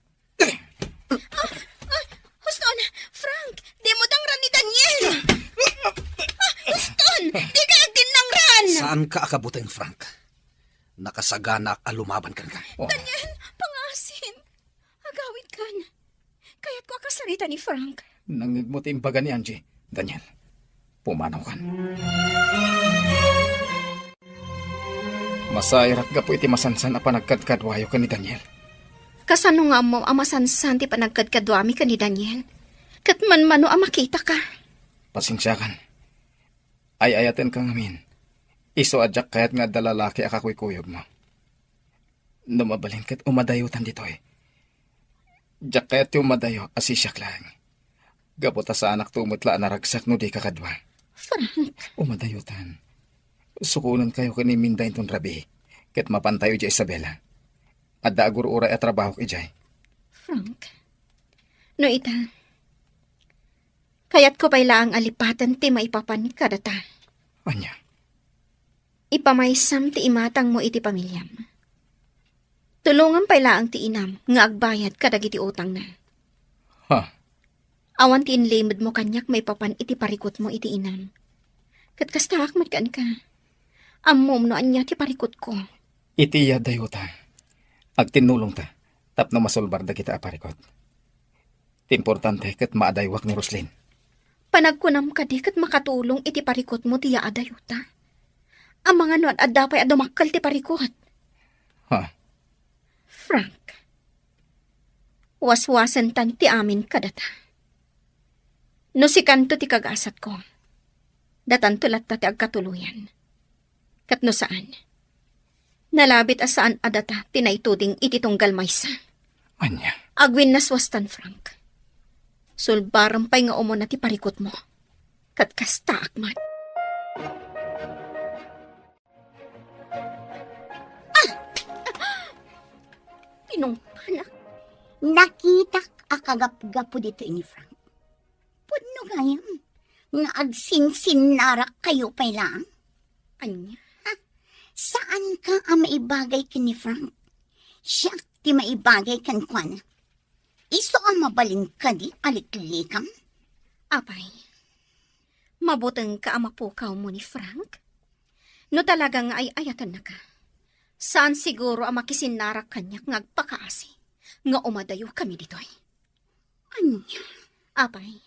Huston! Frank! Di mo dangran ni Daniel! Huston! Di ka ginangran! Saan ka akabutan, Frank? Nakasagana alumaban kan ka. Oh, Daniel, pangasin. Agawid kan. Kaya't ko akasarita ni Frank. nangigmot imbaga ni Angie. Daniel, pumanaw kan. Masairak gapo iti masansan a panagkadkadwayo ka ni Daniel. Kasano nga mo amasansan ti panagkadkadwami ka ni Daniel? Kat man-mano makita ka. Pasensya kan. Ay ayaten kang amin. Iso adyak kayat nga dalalaki akakuy-kuyog mo. Numabalin kat umadayutan dito eh. Diyak kayat yung umadayo asisyak lang. Gapota sa anak tumutla na ragsak no di kakadwa. Frank, Umadayutan. Sukunan kayo kani Minday ton rabi. Kat mapantayo di Isabela. At dagur uray at trabaho ijay. Frank. No ita. Kayat ko pala ang alipatan ti maipapan ka data. Anya. Ipamaysam ti imatang mo iti pamilyam. Tulungan pala ang ti inam nga agbayad kadag iti utang na. Ha? Awan ti inlimod mo kanyak may papan iti parikot mo iti inam. Kat kastak matkaan ka. Ammom no anya ti parikot ko. Itiya dayuta. Agtinulong ta. Tapno masolbar da kita aparikot. Importante kat maadaywak ni Roslyn. Panagkunam ka di kat makatulong iti parikot mo tiya adayuta. Ang mga no at dapay adumakal ti parikot. Ha? Frank. Waswasan tan ti amin kadata. No si kanto ti kagasat ko. Datan tulat ta ti agkatuluyan. Kat no saan. Nalabit asaan adata tinaituding iti tunggal maysa. Anya. Agwin naswastan Frank. Sulbarang pay nga umon na ti parikot mo. Kat kasta akmat. Pinungpanak. Nakita akagap-gapo dito ini Frank. Pudno gayam. Nga agsinsin narak kayo pa lang. Anya. Saan ka ang maibagay ka ni Frank? Siya ti maibagay kan kwan. Iso ang mabalin ka di aliklikam? Apay. Mabutang ka ang mapukaw mo ni Frank? No talagang ay ayatan na ka. Saan siguro ang makisinarak kanyak ngagpakaasi? Nga umadayo kami ditoy. Anya? Apay.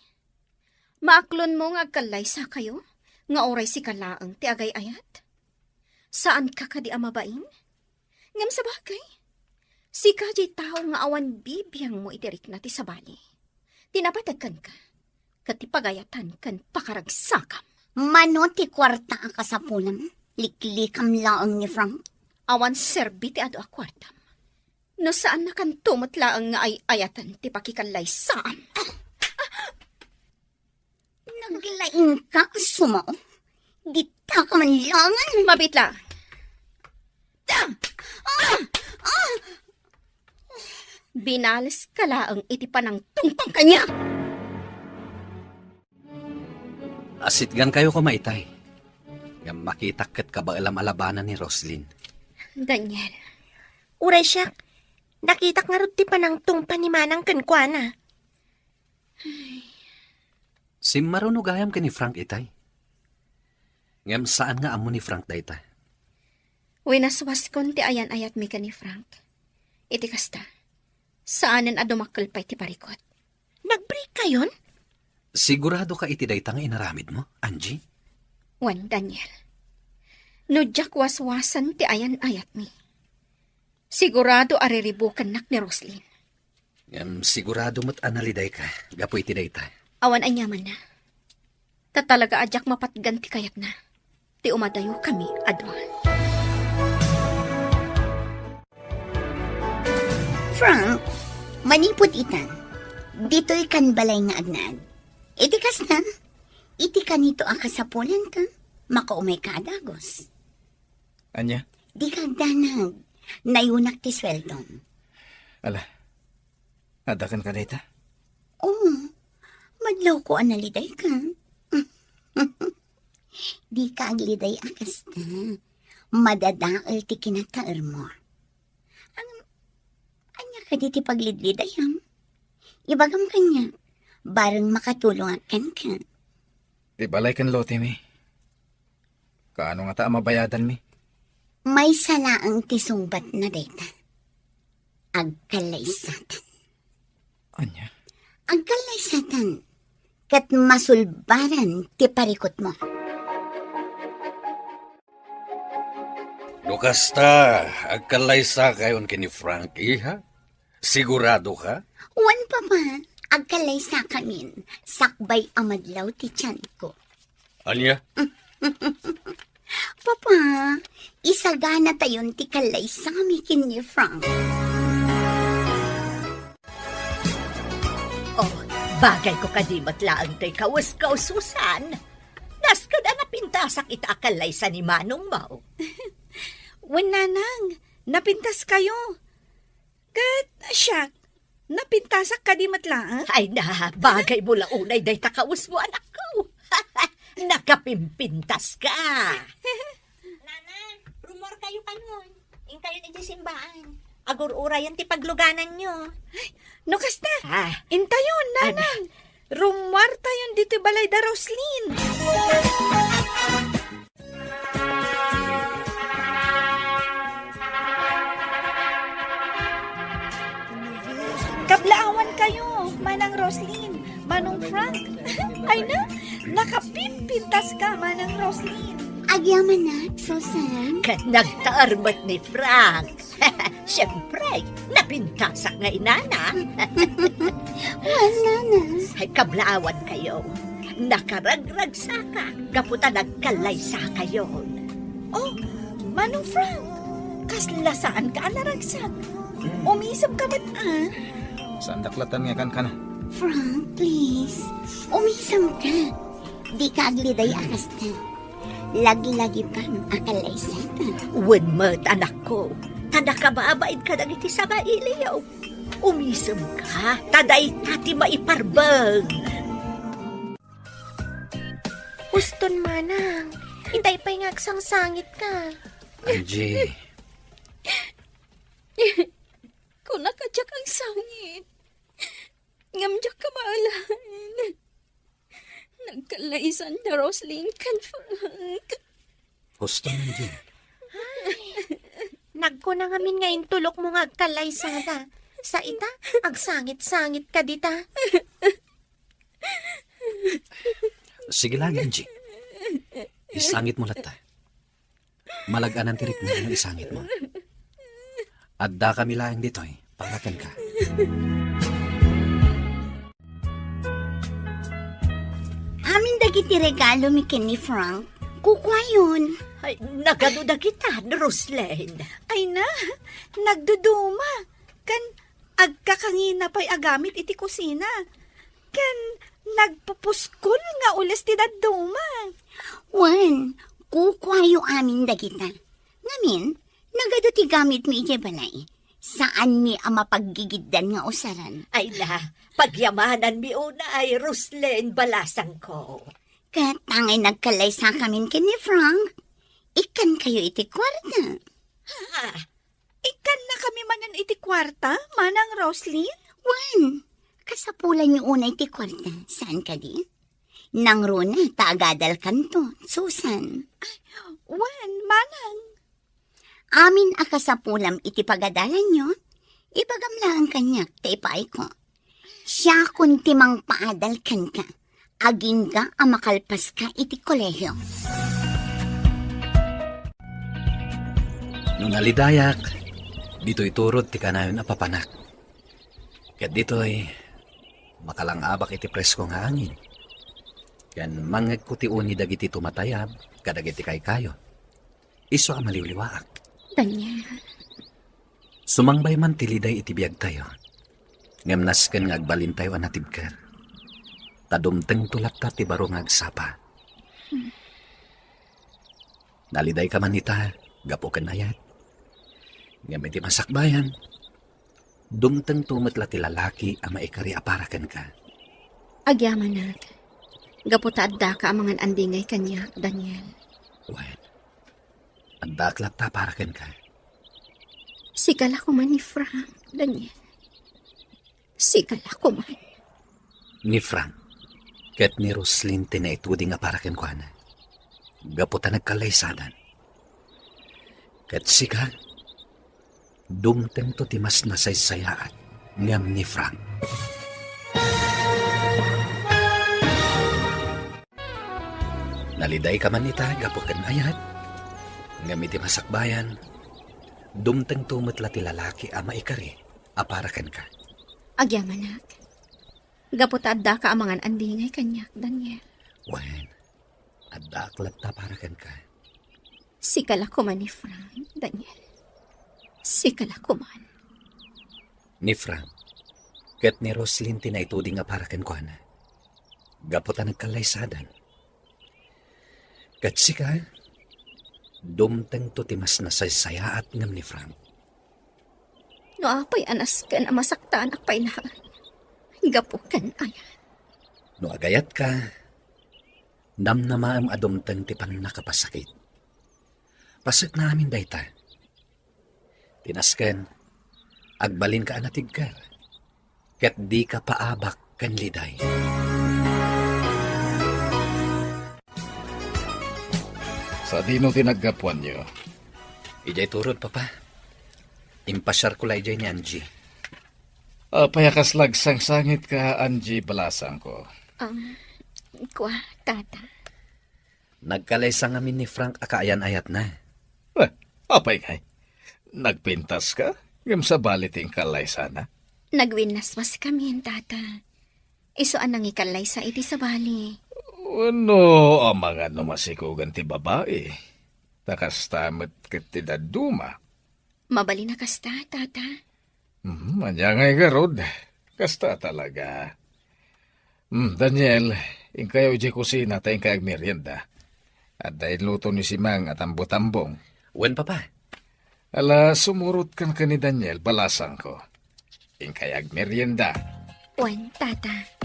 Maaklon mo ngagkalay sa kayo? Nga oray si kalaang ti agay ayat? Saan ka kadi amabain? Ngam sa bagay. Si kajay tao nga awan bibiyang mo itirik na ti sabali. Tinapatagkan ka. Katipagayatan kan pakaragsakam. Mano ti kwarta ang kasapulam? Liklikam laang ni Frank? Awan serbi ti ado akwartam. No saan na kan tumutlaang nga ay ayatan ti pakikalay saam. Naglaing ka, sumo. Dita ka man langan. Mabitla. Binalis ka laang iti panang tungpang kanya. Asitgan kayo kumaitay. Nga makitakit ka ba alam-alabanan ni Roslyn? Daniel. Uray siya. Nakitak nga rin ti panang tungpan ni Manang kankwana. Si marunugayam ka ni Frank itay. Ngam saan nga amo ni Frank dayta? Winaswas kon ti ayan-ayat mi ka ni Frank. Iti kasta. Saanan adumakal pa iti parikot. Nag-break kayon? Sigurado ka iti dayta nga inaramid mo, Angie? Wan, Daniel. No jak waswasan ti ayan-ayat mi. Sigurado ariribukan nak ni Roslyn. Ngam sigurado mo't analiday ka. Gapo iti dayta. Awan anyaman na. Tatalaga adyak mapatgan ti kayat na. Ti umadayo kami adwan. Frank, manipod itan. Dito'y kan balay nga agnaad. Iti kas na. Iti kanito ang kasapulan ka. Makaumay ka adagos. Anya. Di ka danag. Nayunak ti sweldong. Ala. Adakan ka dayta. Oo. Madlaw ko analiday ka. Di ka agliday akas na. Madadaal ti kinataer mo. Anya ka di ti paglidlidayam. Ibagam kanya. Barang makatulong akan ka. Ibalay kan lote mi. Kaano nga ta mabayadan mi? May salaang tisungbat na data. Agkalaysatan. Anya. Agkalaysatan. Kat masulbaran ti parikot mo. No No kasta, agkalaysa kayon kini Frankie, ha? Sigurado ka? Wan pa ba? Agkalay sa kamin. Sakbay amadlaw ti tiyan ko. Anya? Papa, isagana tayon ti kalay sa kami ni Frank. Oh, bagay ko kadimat laang tay kawas-kaususan. Nas ka na napintasak itaakalay sa ni Manong Mau. Nanang, napintas kayo. Kat, siyak, napintasak ka di matlaan. Ay na, bagay mo launay day takawas mo anak ko. Nakapimpintas ka. Nana, rumor kayo kanon. Ing kayo ni simbaan. Agur-urayan ti pagluganan nyo. No kasta, Ah, intayon, nanang. Rumwar tayon dito balay da Roslyn. Kablaawan kayo, Manang Roslyn, Manong Frank. Ay na, nakapimpintas ka, Manang Roslyn. Agyaman na, Susan. kat nagtaarmat ni Frank. Siyempre, napintasak nga inana. Wala na. Ay kablaawan kayo. Nakaragrag sa ka. Kaputa nagkalay sa kayo. Oh, Manong Frank, kaslasaan ka naragsak. Umisap ka ba't Saan daklatan nga kan na? Frank, please. Umisam ka. Di ka agliday akas ka. Lagi-lagi pang akalay sa ka. Wenmet anak ko. Tada ka maabaid ka nang iti sa mailiyaw. Umisem ka. Taday tati maiparbang. Uston, Manang. Itay pa'y ngaksang sangit ka. Angie, Kung nakadyak ang sangit, ngamdyak ka maalan. Nagkalaisan na Roslyn kan Frank. gusto mo, Angie. Nagko na ngamin ngayon tulok mo nga agkalay sada. Sa ita, agsangit-sangit ka dita. Sige lang, Angie. Isangit mo lata. Malagaan ang tirik mo ng isangit mo. Adda kami lang dito eh. Parakan ka. Amin dagiti regalo mi ken ni Frank. Kukwa yun. Ay, nagaduda kita, Roslyn. Ay na, nagduduma. Kan, agkakangina pa'y agamit iti kusina. Kan, nagpupuskol nga ulas ti daduma. Wan, kukwa yu amin dagita. Ngamin, nagado ti gamit mi iti balay. Saan mi ang mapaggigiddan nga usaran? Ay na, pagyamanan mi una ay Roslyn balasang ko. Katangay nagkalay sa kamin ken ni Frank. Ikan kayo iti kwarta. Ha? Ikan na kami manan iti kwarta, Manang Roslyn? Wan, kasapulan niyo una iti kwarta. Saan ka di? Nang runa, taagadal kanto. Susan. Wan, Manang. Amin akasapulam iti pagadalan nyo. Ipagamlaan kanyak, taipay ko. Siya kun timang paadal kan ka. Aging ka ang makalpas ka iti kolehyo. Nung nalidayak, dito'y turod ti kanayon apapanak. Kat dito'y makalangabak iti presko nga angin. Yan mangag ko ti uni dagiti tumatayab, kadagiti kay kayo. Iso ang maliwliwaak. Daniel, Sumangbay man tiliday iti biyag tayo. Ngamnas ken nga agbalin tayo anatibker. Tadumteng tulak ta ti baro nga agsapa. Naliday ka man nita, gapo ken ayat. Ngam iti masakbayan. Dumteng tumetla ti lalaki ang maikari aparaken ka. agyaman na. Gaputa adda ka amangan andingay kanya, Daniel. Wen, ang daklat ta aparaken ka. Sigala ko man ni Frank, Daniel. Sigala ko man. Ni Frank, ket ni Roslyn tinaituding aparaken ko na. Gaputa nagkalaysanan. Ket sika, dumteng to ti mas nasaysayaan ngam ni Frank. Naliday ka man nita, gapo ken ayat. Ngamiti masakbayan, dumteng tumatla ti lalaki a maikari, aparakan ka. Agyamanak. Gapot adda ka amangan andingay kanyak, Daniel. Wen, adda aklat taparakan ka. Sikala ko man ni Frank, Daniel. Sikala ko man. Ni Frank, ket ni Roslyn tinaituding aparakan ko na. Gapot ang nagkalaysadan. Ket sika, dumteng to timas na saysayaat ngam ni Frank. No apay anas ka na masaktaan akpay na. Gapukan ayan. No agayat ka, namnamaam adumteng ti nakapasakit. Pasak namin dayta. Tinasken, agbalin ka anatigkar. Ket di ka paabak kan liday. Sa dino tinaggapuan niyo? Ijay turod, papa. Impasyar ko la ijay ni Angie. Payakas lagsang sangit ka, Angie, balasang ko. Kwa, tata. Nagkalaysang amin ni Frank akaayan-ayat na. Apay ngay. Nagpintas ka? Ngam sa baliting kalay sana. Nagwinaswas kami, tata. Isuan nang ikalay sa iti sa bali. Ano ang mga numasikugan ti babae? Takas tamat ket ti daduma. Mabali na kasta, tata. Manyangay garod. Kasta talaga. Daniel, ingkayo iji kusina tayong kayag merienda. At dahil luto ni Simang at ambutambong. Wen, papa. Ala, sumurot kan ka ni Daniel, balasang ko. Ingkayag merienda. Wan, tata.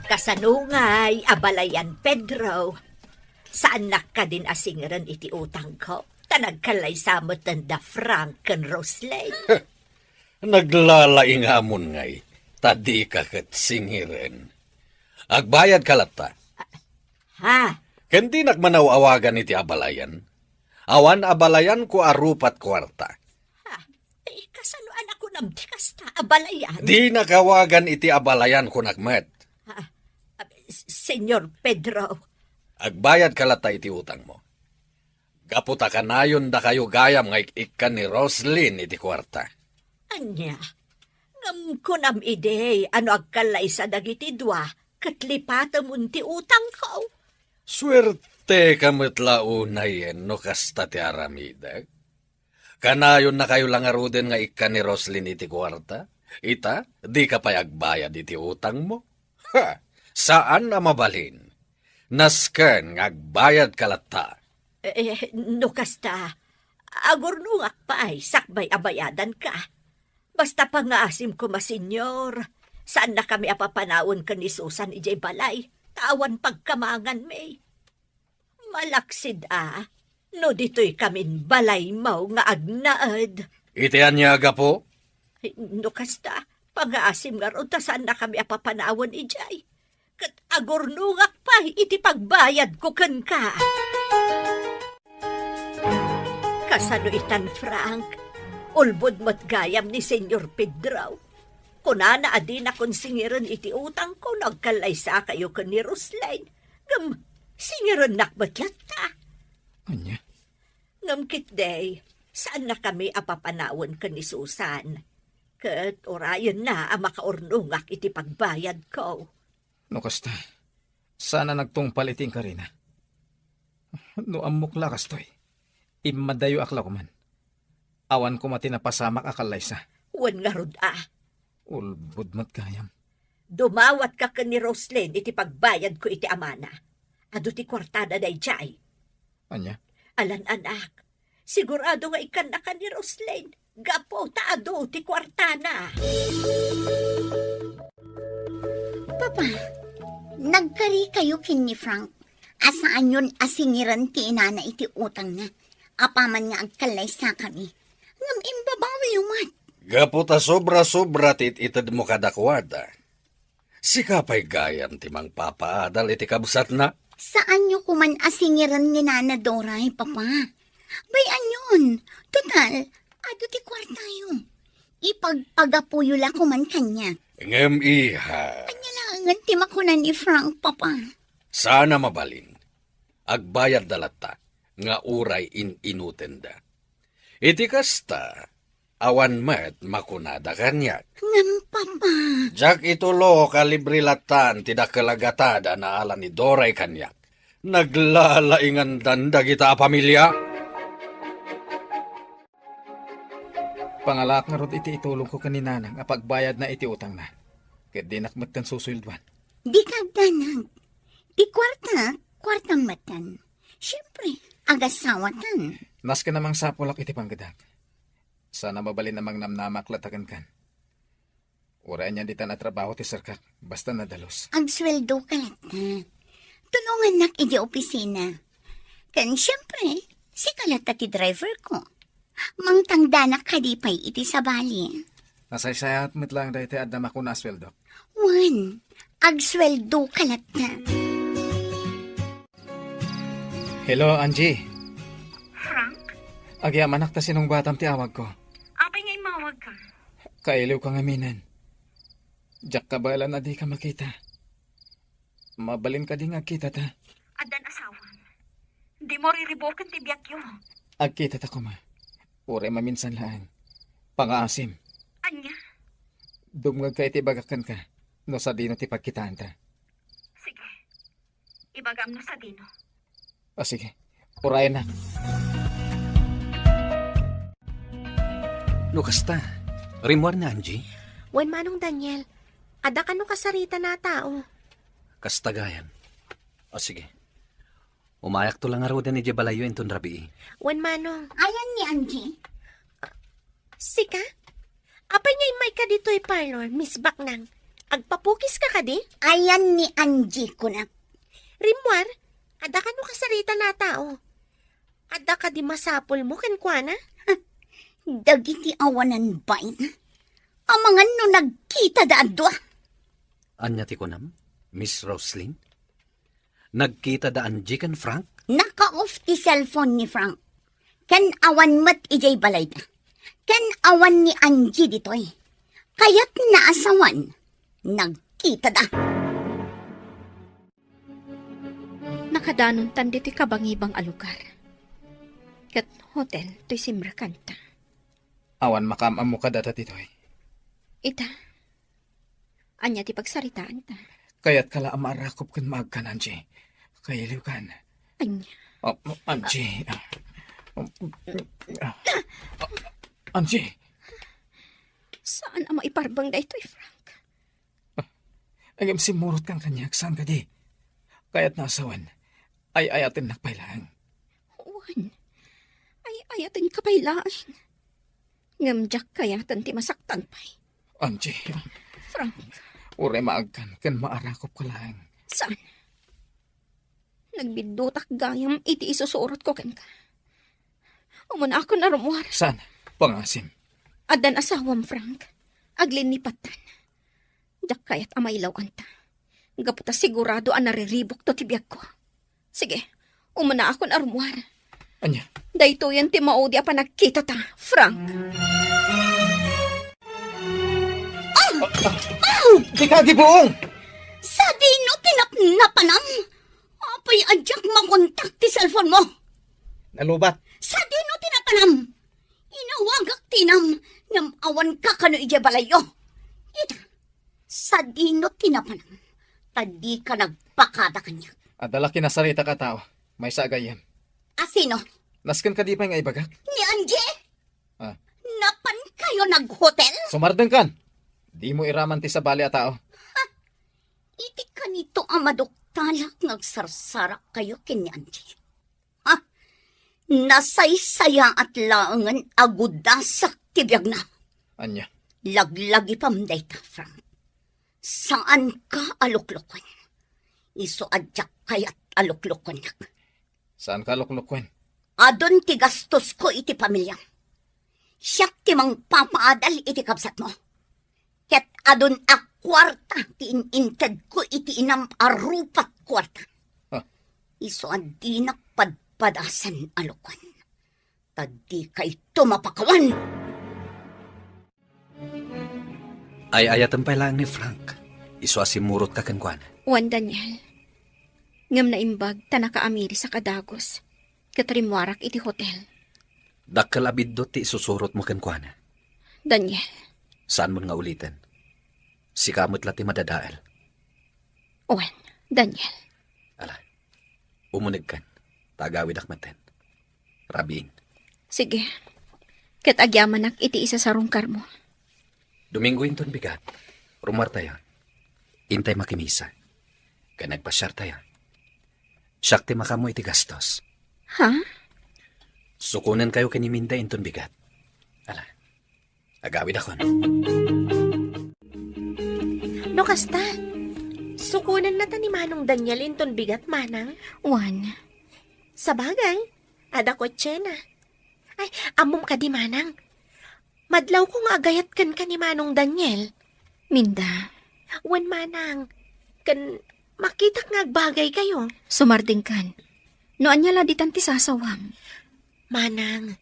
Kasanungay, abalayan Pedro. Saan ka din asingaran iti utang ko? Tanagkalay samot ng da Frank and Roslyn. Naglalaing amon ngay, tadi ka kat singiren. Agbayad kalata. Ha? Kendi nagmanaw-awagan iti abalayan. Awan abalayan ko arupat kwarta. Kasanuan ako namdi kasta, abalayan. Di nakawagan iti abalayan ko nagmet. Senyor Pedro. Agbayad kalata iti utang mo. Gaputa ka nayon da kayo gayam nga ikan ni Roslyn iti kwarta. Anya, ngam ko nam ide, ano agkalay sa dagiti dua, katlipata munti utang ko. Swerte kamatla unayen no kasta ti aramidag. Kanayon na kayo lang aruden nga ikan ni Roslyn iti kwarta. Ita, di ka pa agbayad iti utang mo. Ha! Saan na mabalin? Nasken nga agbayad kalata. No kasta, agurnungak pa ay sakbay abayadan ka. Basta pangaasim ko masenyor, saan na kami apapanawon ka ni Susan ijay balay, tawan pagkamangan may. Malaksid no dito'y kamin balay mau nga agnaad. Itian niya aga po? No kasta, pangaasim nga ron, ta saan na kami apapanawon ijay. Kat agurnungak pa, iti pagbayad ko kan ka. Kasano itan, Frank? Ulbod mo't gayam ni Senyor Pedro. Kunana adi na kung singiran iti utang ko, nagkalay sa kayo ka ni Roslyn. Ngam, singiran nakbatlat ta. Anya? Ngam kitday, saan na kami apapanawon ka ni Susan? Kat orayon na ang makaurnungak iti pagbayad ko. No kasta, sana nagtungpaliting ka rin. No amok lakas to'y. Imadayo akla ko man. Awan ko mati napasamak akalay sa. Wan nga rod Ulbud mat gayam. Dumawat ka ka ni Roslyn iti pagbayad ko iti amana. Ado ti kwartada day jay. Anya? Alan anak, sigurado nga ikan na ka ni Roslyn. Gapo taado ti kwartana. Papa, nagkari kayo kin ni Frank. Asaan yun asingiran ti inana iti utang na. Apaman nga agkalay sa kami. Ngam imbabawi umat. Gaputa sobra-sobra tit itad mo kadakwada. Sikapay gayam timang papaadal iti kabsat na. Saan nyo kuman asingiran ni Nana Doray, Papa? Bayan yun. Total, ado ti kwartayo. Ipagpagapuyo la kuman kanya. Ngem iha. Anya lang ti makunan ni Frank, Papa. Sana mabalin. agbayad dalata, nga uray inuten da. Iti kasta, awan met makunada kanyak. Ngam, Papa. Jak itulo kalibrilatan tidak kalagatada na ala ni Doray kanyak. Naglalaingan danda kita pamilya. Pangalak nga rod iti itulong ko kanina nga pagbayad na iti utang na. Ket di nakmet kan susuyldwan. Di kagdanag. Di kwartang matan. Siyempre, agasawatan. Nas ka namang sapulak iti panggadak. Sana mabalin namang namnamak latagan kan. Ura niya di ta na trabaho ti sarkak, basta nadalos. Ang sweldo ka lata. Tulungan nak iti opisina. Kan siyempre, si kalata ti driver ko. Mangtangda na kadipay iti sabali. Nasaysayat met lang da iti adama ko na sweldo. Juan, agsweldo ka lata. Hello, Angie. Frank, Agyaman ta sinong batam ti awag ko. apay nga'y mawag ka. Kailiw kang aminan. Diyak ka bala na di ka makita. Mabalin ka di nga kita ta. Adan asawan. Di mo riribokan ti biyak yo. Agkita ta ko ma. Ure maminsan laan. Pangaasim. Anya, Dumngag ka iti bagakan ka. No sa dino ti pagkitaan ta. sige. Ibagam na sa dino. O sige. Urayan na. No kasta, rimwar na Angie, Wen manong Daniel, ada ka no kasarita na tao. kasta gayan. O sige, umayak to lang araw din ni Jebalayo inton rabi. Wen manong, Ayan ni Angie. sika? Apay nga'y may ka dito'y parlor, Miss Baknang. Agpapukis ka di? Ayan ni Angie ko na. Rimwar, ada ka no kasarita na tao. Ada ka di masapol mo kankwana? Dagiti awanan bain. Amangan no nagkita da adwa. Anya ti kunam, Miss Roslyn? Nagkita da Angie kan Frank? Naka-off ti cellphone ni Frank. Kan awan mat ijay balay da. Kan awan ni Angie ditoy. Kaya't naasawan. Nagkita da. Nakadanon tan diti kabangibang alukar. Kat hotel to'y simrakanta. Awan makamam mo ka data titoy. Ita, anya ti pagsaritaan ta. Kaya't kala amarakop kan maagkan, Angie. Kailiw kan. Anya, Oh, Angie. Angie. saan ang maiparbang da ito'y Frank? Agam simurot kang kanyak. Saan ka di? Kaya't nasawan. Ay ayatin nakpailaan. Juan, ay ayatin kapailaan. Ngamjak kayatan ti masaktan pa'y. Angie. Frank, Ure maagkan kan maarakop ka lang. saan? Nagbidutak gayam iti isusurot ko ken ka. Umuna ako na rumuar. Saan? Pangasim. Adan asawam Frank. Aglinipatan. Jak kayat amaylaw anta. Gaputa sigurado ang nariribok to tibiyag ko. Sige, umuna ako na rumuar. Anya? Dayto yan ti maudi apa nagkita ta, Frank. Di ka gibuong! Sa dino tinapnapanam. Apay adyak makontak ti cellphone mo. Nalubat. Sa dino tinapanam. Inawagak tinam. Ngam awan ka kano ija balayo. Ita. Sa dino tinapanam. Tadi ka nagpakada kanya. Adala kinasarita ka tao. May sagayam. Asino? Naskan ka di pa nga ibagak? Ni Angie? Ah. Napan kayo nag-hotel? Sumardeng kan. Di mo iraman ti sa bali a tao. Iti kanito amadoktalak nagsarsara kayo kini Angie. Ha? Nasaysaya at laangan agudasak tibiyag na. Anya? Laglagi pamday ta, Frank. Saan ka aluklukon? Iso adyak kayat aluklukon nak. Saan ka luklukwen? Adon ti gastos ko iti pamilya. Siyak ti mang papaadal iti kapsat mo. Ket adon a kwarta ti ininted ko iti inam arupat kwarta. Ah. Iso adi nakpadpadasan alukwan. Tadi kay tumapakawan. Ay ayatan pa lang ni Frank. Iso asimurot ka kankwana. Juan Daniel, Ngam na imbag tanaka amiri sa kadagos. Katrimwarak iti hotel. Dakkel abiddo ti susurot mo ken kuana. Daniel, Saan mo nga ulitin? Si kamot lati madadael. Owen, Daniel. Ala, umunig kan. Tagawid akmaten. Rabiin. Sige. Kat agyaman iti isa sa rungkar mo. Domingo inton bigat. Rumar tayo. Intay makimisa. Kaya nagpasyar tayo. Siyak ti makamo iti gastos. Ha? Sukunan kayo kaniminda inton bigat. Ala, agawid ako. No kasta, sukunan na ta ni Manong Daniel inton bigat manang. Juan, Sa bagay, ada ko na. Ay, amom ka di manang. Madlaw ko nga agayat kan ka ni Manong Daniel. Minda, Wan manang, kan makita nga bagay kayo. sumarding kan. Noan niya laditan ti sasawam. Manang,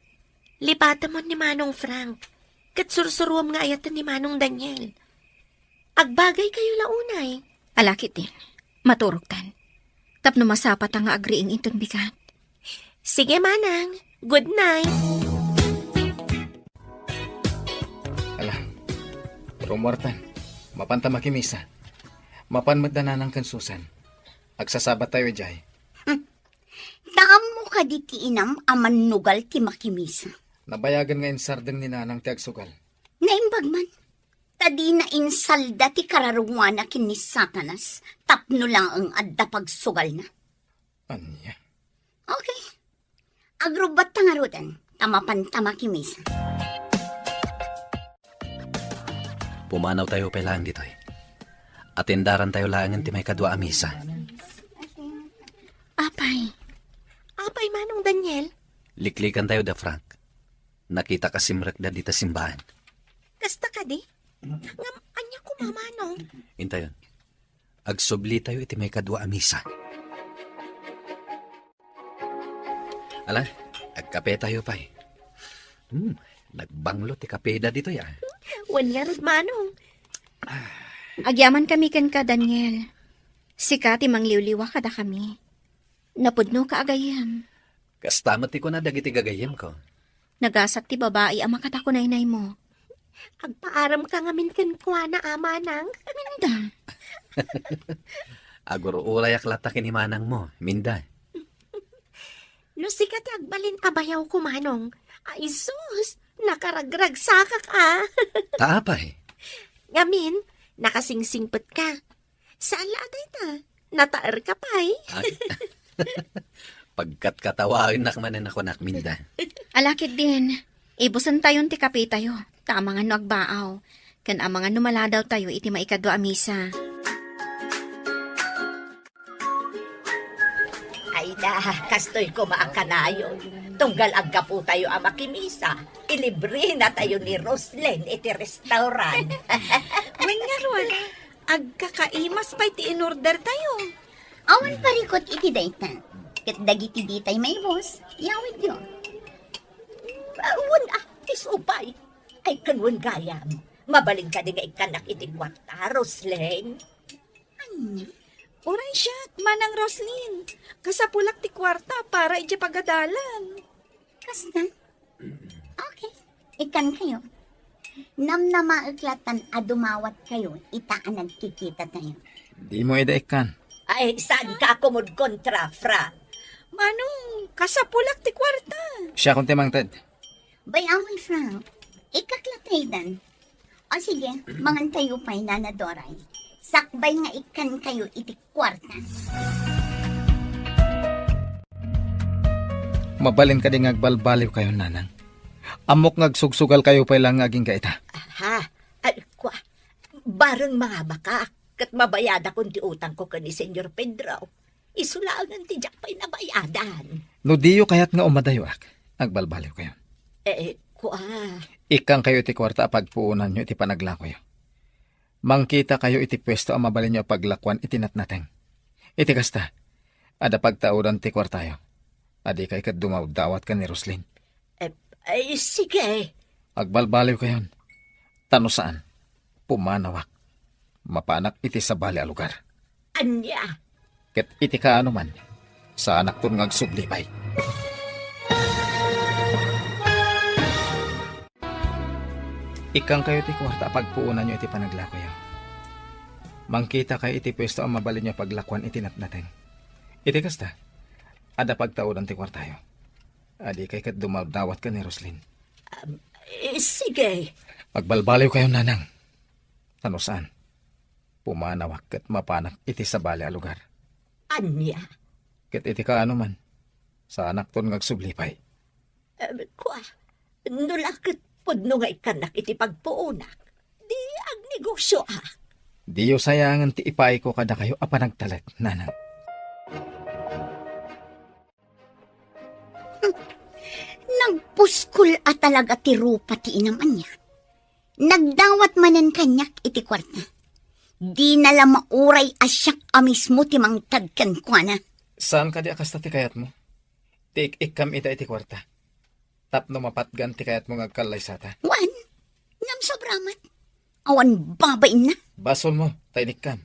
lipatan mo ni Manong Frank. Kat sursuruam nga ayatan ni Manong Daniel. Agbagay kayo launay. Alakit din. Maturugtan. Tapno masapat ang agriing inton bigat. Sige manang, good night. Ala, rumortan. Mapanta makimisa. Mapanmagdanan ng kansusan. Agsasabat tayo, Jay. Damo ka di ti inam aman nugal ti makimisa. Nabayagan nga insardeng ni nanang ti agsugal. Naimbag man. Tadi na insalda ti kararunwana kin ni Satanas. Tapno lang ang adda pagsugal na. Anya? Okay. Agrubat tangarutan. Tamapan tamakimisa. Pumanaw tayo pailaan dito eh. Atendaran tayo laangan ti may kadwa a misa. Apay, Apay Manong Daniel, Liklikan tayo da Frank. Nakita ka simrek da dita simbahan. kasta ka di? Ngam, anya ko mamanong. Intayon. Agsubli tayo iti may kadwa a misa. Ala, agkape tayo pa eh. Nagbanglo ti kape da dito ya. Wan nga rin manong. agyaman kami kan ka, Daniel. Sikati mangliwliwa kada kami. Napudno ka agayam. Kastamat ti ko na dagiti gagayem ko. Nagasak ti babae ang makatakunay-nay mo. Agpaaram ka ngamin kan kwa na amanang. Minda, Aguro ulayak lata kinimanang mo, minda. No sikat agbalin abayaw ko manong. Ay sus, nakaragrag saka ka. Taapay. Ngamin, nakasingsingpet ka. Saan laaday ta? Nataer ka pa'y. Pagkat katawawin nakmanan ako nakminda. alakit din. Ibusan tayon ti kape tayo. Tama nga no agbaaw. Kan amang ano maladaw tayo iti maikadwa a misa. Ay na, kastoy ko maakanayo. Tunggal agga po tayo ang makimisa. Ilibre na tayo ni Roslyn iti restaurant. Wen nga Rod, agkakaimas pa iti in-order tayo. Awan parikot iti dayta. Kat dagiti ditay may boss. Yawid yun. Wan isupay. Ay kanwan gayam. Mabaling ka din nga ikanak iti kwarta, Roslyn. Uray siya, manang Roslyn. Kasapulak ti kwarta para iti pagadalan. Kasta? Okay. Ikan kayo. Nam na maiklatan a dumawat kayo, itaan nagkikita tayo. Di mo idaikan. Ay, saan ka kumod kontra, Fra? Manong, kasapulak ti kwarta. Siya kung timang tad. Bayawan, Frank. Ikaklatay dan. O sige, mangantayo pa'y nanadoray. Sakbay nga ikan kayo iti kwarta. Mabalin ka din agbalbaliw kayo, nanang. Amok ngagsugsugal kayo pa lang aging gaita. Ha? Ay, kwa. Barang mga baka. Kat mabayada kung ti utang ko ka ni Senyor Pedro. Isulangan ti jak pa'y nabayadan. No diyo kayat nga umadayo agbalbaliw kayo. Kwa. Ikang kayo iti kwarta pagpuunan nyo iti panaglakoy. Mangkita kayo iti pwesto ang mabalin nyo paglakwan iti natnateng. Iti kasta, ada pagtaudan ti kwartayo. Adi kay kat dumawdawat ka ni Roslyn. Ay, sige. Agbalbaliw kayon. Tano saan? Pumanawak. Mapanak iti sa bali a lugar. Anya. Ket iti ka ano man, sa anak ton ngagsublipay. Ikang kayo ti kwarta pagpuunan nyo iti panaglakoy. Mangkita kayo iti pwesto ang mabalin nyo paglakwan iti natnaten. Iti kasta, ada pagtaudan ti kwartayo. Adi kay kat dumawdawat ka ni Roslyn. Sige. Magbalbaliw kayo nanang. Tano saan? Pumanawak kat mapanak iti sa bali a lugar. Anya? Ket iti ka ano man, sa anak ton ngagsublipay. Kwa, nulakit pudno nga ikanak iti pagpuunak. Di ang negosyo Diyo sayangan ti ipay ko kada kayo apanagtalag, nanang. Nagpuskol at talaga ti rupa ti inaman niya. Nagdawat manan kanyak iti kwarta. Di nala mauray asyak amismo ti mangtagkan kwa na. Saan ka di akasta ti kayat mo? Ti ikam ita iti kwarta. Tapno mapatgan ti kayat mo ngagkalay sata. Wan, ngam sobramat. Awan babain na. Basol mo, tainik kam.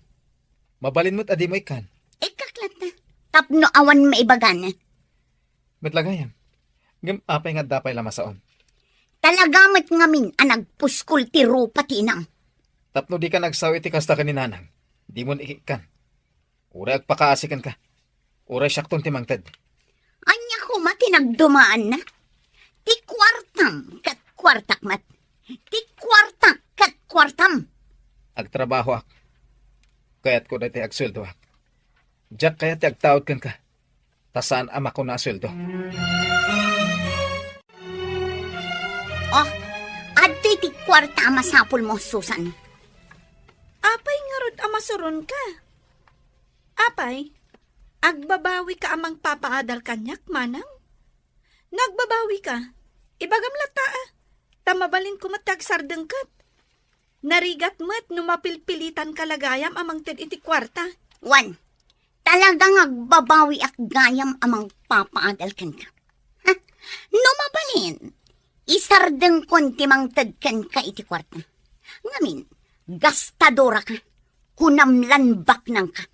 Mabalin mo't adi mo ikan. Kaklat na. Tapno awan maibagan na. Metlagayam. Ngam apay nga dapay lamasaon. Talagamat ngamin ang nagpuskol ti rupa ti inam. Tapno di ka nagsawi ti kasta ka ni nanang. Di mo ikikan. Uray agpakaasikan ka. Uray syakton ti mangtad. Anya ko matinagdumaan na. Ti kwartam kat kwartak mat. Ti kwartak kat kwartam. Agtrabaho ak. Kayat ko dati agsweldo ak. Diyak kayat agtawad kan ka. Tasaan ama ko na sweldo. Oh, adto'y ti kwarta masapul mo, Susan. Apay nga rod amasuron ka. Apay, agbabawi ka amang papaadal kanyak, manang. Nagbabawi ka. Ibagam lata Tamabalin ko matagsardeng kat. Narigat mo't numapilpilitan kalagayam amang tin iti kwarta. Wan, talagang agbabawi ak gayam amang papaadal kan ka. Ha? Numabalin. Isardeng konti mang tadkan ka iti kwarta. Ngamin, gastadora ka. Kunamlanbak nang ka.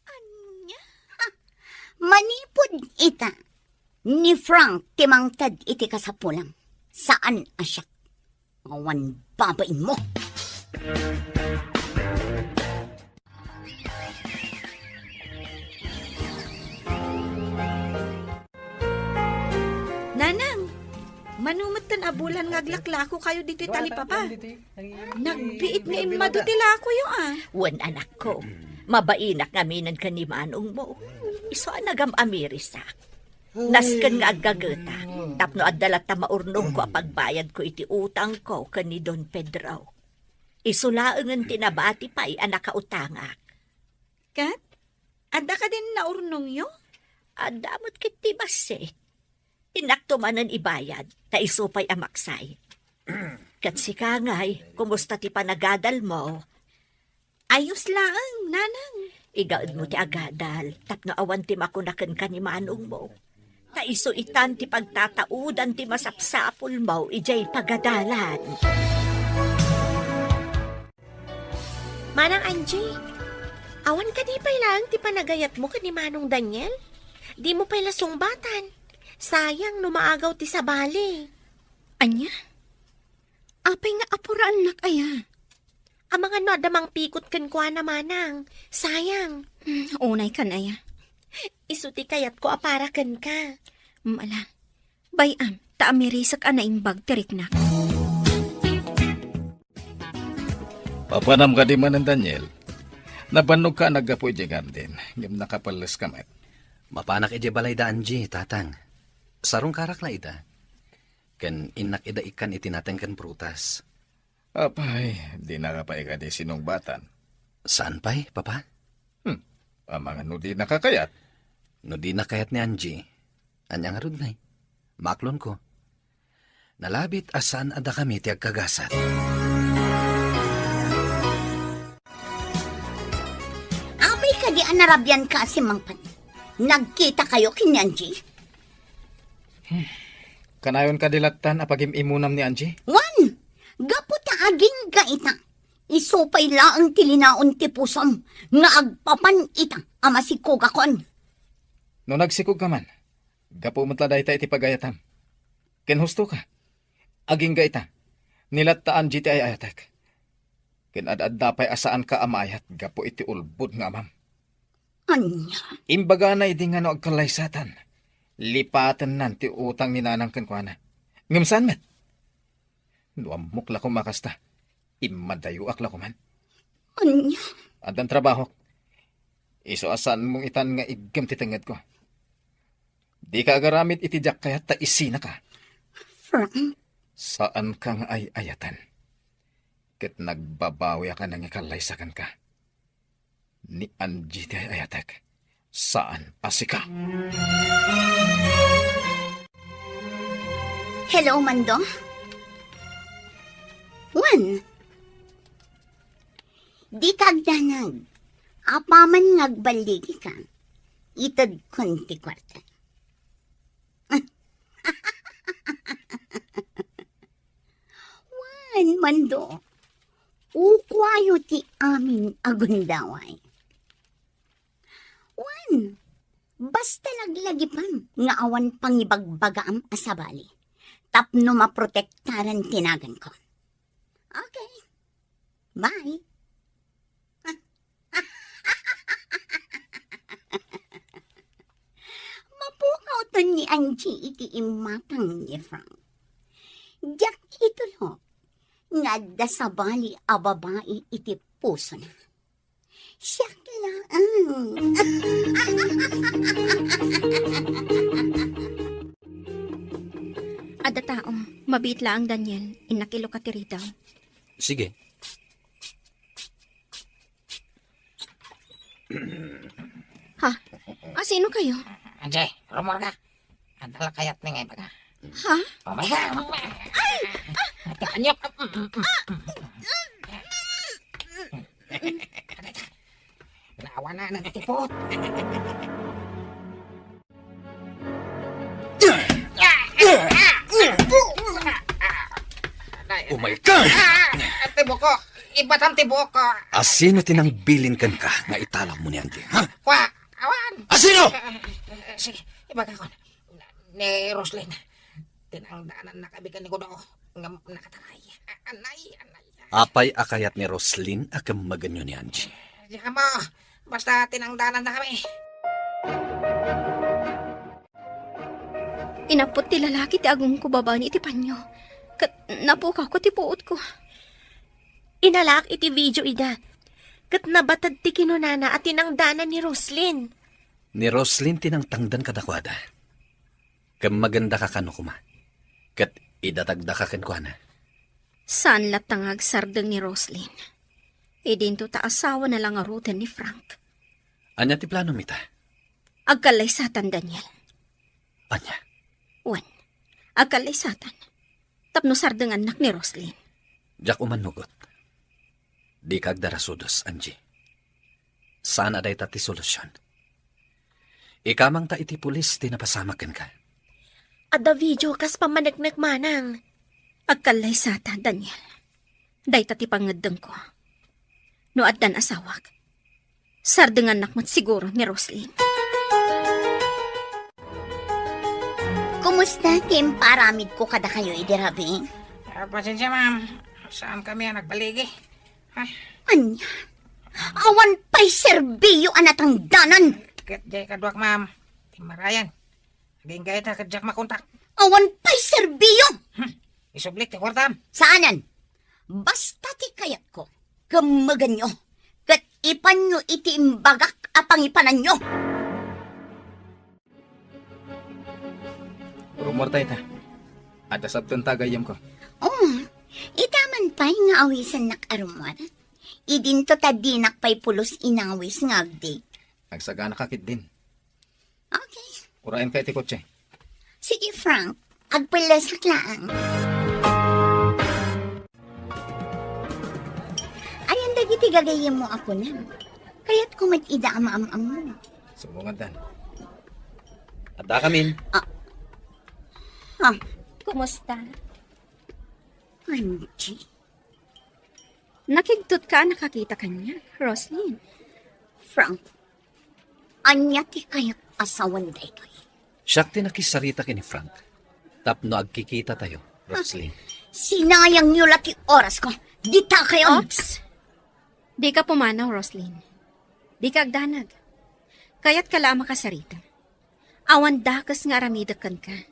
Anya? Ha? Manipod ita. Ni Frank timang tad iti kasapulang. Saan asyak? Awan babain mo. Nanang, manumatan abulan ngaglaklako kayo dito talipapa. Nagbiit nga imado tilako yung Wan anak ko, mabainak kami ng kanimanong mo. Iso anagam amirisak. Nasken nga agagata, tapno adalat ta maurnong ko apagbayad ko iti utang ko kani Don Pedro. Isulaangan tinabati pa'y anak kautangak. Kat, ada ka din naurnong yo? Adamot kiti base. Inakto manan ibayad, ta isupay amaksay. Kat si Kangay, kumusta ti panagadal mo? Ayos lang, nanang. Igaad mo ti agadal, tapno awan ti makunakan ka ni manong mo. Ta iso itan ti pagtataudan ti masapsapul mo, ijay pagadalan. Manang Angie, awan ka di pa lang ti panagayat mo kani Manong Daniel? Di mo pa sumbatan. Sayang numaagaw ti sabali. Anya? Apay nga apuraan nak aya. Ang mga no, damang pikot kan kwa na manang. Sayang. Unay kan aya. Isuti kayat ko aparakan ka. Ala. Bayam, taamirisak anaimbag tirik na. Papanam ka di man ng Daniel. Nabanog ka nagapoy di garden. Ngim nakapalas kamat. Mapanak ije balay da Angie, tatang. Sarong karak na ida. Ken inak ida ikan itinateng kan prutas. Apay, di nakapay ka di sinungbatan. Saan pa'y, papa? Ang mga nudi nakakayat. No di nakayat ni Angie. Anyang arud na'y. Maklon ko. Nalabit asan ada kami ti agkagasat. Abay ka di anarabyan ka si Mangpan. Nagkita kayo kini Angie? Kanayon kadilatan apagim imunam ni Angie? Wan! Gaputa aging gaita. Iso Supay laang tilinaon ti pusom, nga agpapan ita, ama si Kugakon. No nagsikog ka man, gapo matla dayta iti pagayatam. Ken husto ka. Aging ga ita, nilattaan jiti ay ayatek. Ken ad-adda pay asaan ka amayat, gapo iti ulbod nga amam. Anya, Imbaga na idi nga no agkalaysatan. Lipatan nan ti utang ni nanang kenkwana. Ngimsan met. Nuamok la ko makasta. Imadayo akla ko man. anya, Adan trabaho. Iso asan mong itan nga igam ti tenged ko. Di ka agaramit iti jak kaya ta isina ka. Frank, Saan ka nga ay ayatan? Ket nagbabawi ka nang ikalaysakan ka. Ni Angie ti ay ayatek. Saan asika? hello, Mando? Wan? Di kagdanag. Apaman ngagbaligi ka. Itad kon ti kwarta. Wan, Mando. Ukwayo ti amin agundaway. Wan, basta laglagipam nga awan pangibagbagaam asabali. Tapno maprotektaran tinagan ko. Okay. Bye. Mapukaw to ni Angie iti imatang ni Frank. Diyak ito lo. Nga da sabali a babae iti puso na. Siyak lang. Ada taong, mabitla ang Daniel, inakilo ka ti ritaw. Sige. Ha? Sino kayo? Anjay, rumor ka. Adala kayat na ngayon baga. Ha? Oh my God! Anyok! Naawa na nagtipot. Oh my God! Tibo ko! Ibatam tibo ko! Asino tinang bilin kan ka nga italam mo ni Angie? Ha? Kwa! Awan! Asino? Sige, ibaga ko. Ni Roslyn. Tinangdanan na kabigan ni Kudo. Nga nakatakay. Anay! Apay akayat ni Roslyn akam maganyo ni Angie. Diyan mo! Basta tinangdanan na kami. Inapot ti lalaki ti agong ko babaan iti panyo. Kat napukaw ko ti puot ko. Inalak iti video ida. Kat nabatad ti kinunana at tinangdanan ni Roslyn. Ni Roslyn tinang tangdan kadakwada. Kam maganda ka kano kuma. Kat idatagda ka kenkwana. Saan latangag sardeng ni Roslyn? Idinto ta asawa na lang arutan ni Frank. Anya ti plano mita? Agkalaysatan, Daniel. Anya? Wan, agkalaysatan. Tapno sardeng anak ni Roslyn. Jak umanugot. Di kagdarasudos, Angie. Saan aday ta ti solusyon? Ikamang ta iti pulis ti napasamakan ka. Ada video kas pamanagnak manang. Agkalaysatan, Daniel. Day ta ti pangadeng ko. No addan asawak. Sardeng anak mat siguro ni Roslyn. Kumusta, Kim? Paramid ko kada kayo, idirabi. Pasensya, ma'am. Saan kami ang nagbaligi? Anya? Awan pa'y serbiyo anatang danan. Kat jay kadwak, ma'am. Timarayan. Aging gaya ta kadyak makontak. Awan pa'y serbiyo. Isublik ti kwartam. Saanan? Basta ti kayat ko. Kamagan nyo. Kat ipan nyo iti imbagak apang ipanan nyo. Rumor tayo ta. Ada sabton tagayam ko. Oh, itaman pa'y nga awisan nakarumar. Idinto ta dinak pa'y pulos inawis ngagdi. Nagsagana kakit din. Okay. Urayan kayo ti kotse. Sige, Frank. Agpalasak lang. Ayan dagiti gagayam mo ako na. Kaya't kumag-ida ama-am-am mo. Sumungan dan. Adda kamin. Ha? Kumusta? Angie? Nakigtot ka, nakakita kanya, Roslyn. Frank, anya ti kayat asawan daytoy. Siyak tinakisarita kini Frank. Tapno agkikita tayo, Roslyn. Sinayang niyo laki oras ko. Dita kayo. Oops! Di ka pumanaw, Roslyn. Di ka agdanag. Kaya't kala makasarita. Awan dakas nga ramidakan ka.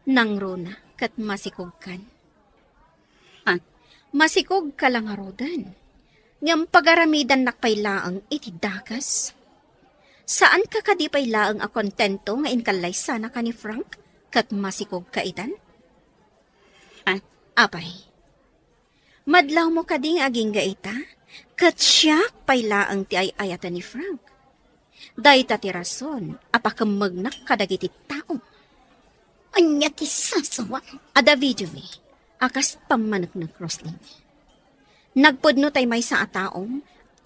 Nang runa kat masikog kan. Ha? Masikog ka lang arodan. Ngam pagaramidan nakpailaang iti dakas. Saan ka kadipailaang a kontento nga inkalay sana ka ni Frank kat masikog ka itan? Ha? Apay. Madlaw mo kading aging gaita, kat siya pailaang ti ay ayatan ni Frank. Dahita ti rason, apakamagnak kadagiti tao. Anya ti sasawa. Ada video mi, akas pamanagnak Roslyn. Nagpudno tay may sa ataong,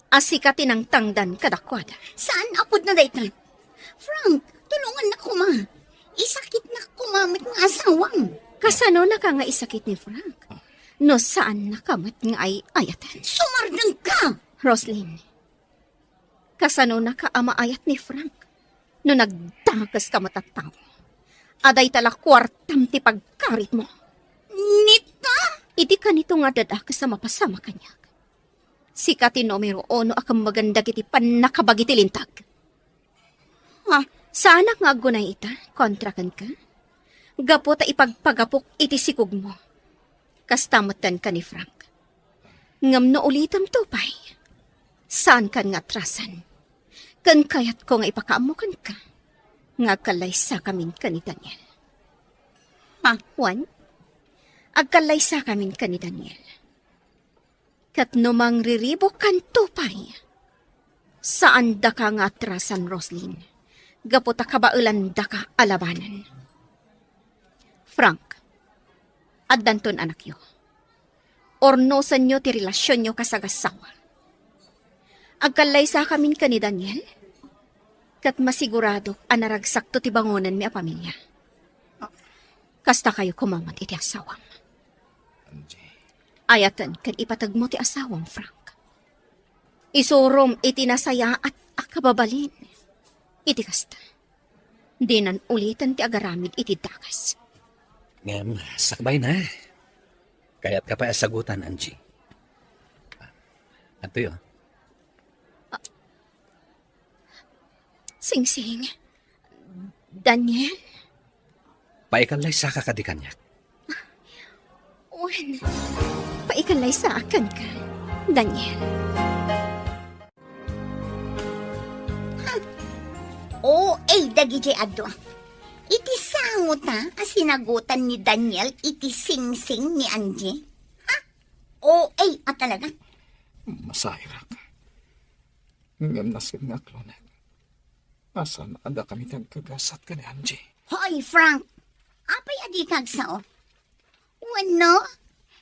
asikati ng tangdan kadakwada. Saan apod na daytan? Frank, tulungan na ko ma. Isakit na kumamit ng asawang. Kasano na ka nga isakit ni Frank? No saan nakamat nga ay ayatan? Sumardang ka! Roslyn, kasano na ka amaayat ni Frank? No nagdagas ka matatang. Aday tala kwartam ti pagkarit mo. Nita? Iti ka nito nga dadakas sa mapasama kanya. Sikati numero 1 akang maganda kiti panakabagiti lintag. Ha? Sana nga gunay ita, kontrakan ka. Gapo ta ipagpagapok iti sikog mo. Kastamatan ka ni Frank. Ngam no ulitam tupay. Saan kan nga trasan? Kan kayat ko nga ipakaamukan ka. Nga kalaysa kamin ka ni Daniel. Ha? Juan? Agkalaysa kamin ka ni Daniel. Kat numang riribok kan tupay. Saan da ka nga atrasan, Roslyn? Gapo ta kabailan da ka alabanan. Frank, addanton anak yo. Ornosan nyo ti relasyon nyo kasagasawa. Agkalaysa kamin ka ni Daniel, kat masigurado anaragsak to ti bangonan mi a pamilya. Kasta kayo kumamat iti asawang. Ayatan kan ipatag mo ti asawang, Frank. Isurom iti nasaya at akababalin. Iti kasta. Dinan ulitan ti agaramid iti dakas. Ngam, sakbay na. Kaya't ka pa sagutan, Angie. Ato yun. Sing-sing. Daniel? Paikalay sa kakadikanyak. Wen, paikalay sa akin ka, Daniel. Oo, dagiti adwa. Iti sangot ha, sinagutan ni Daniel, iti sing-sing ni Angie. Ha? Oo, talaga. Masayra ka. Ngam nasin nga, Clonet. Asan ada kami tagkagasat ka ni Angie? Hoy, Frank. Apay adi kagsao. Wano,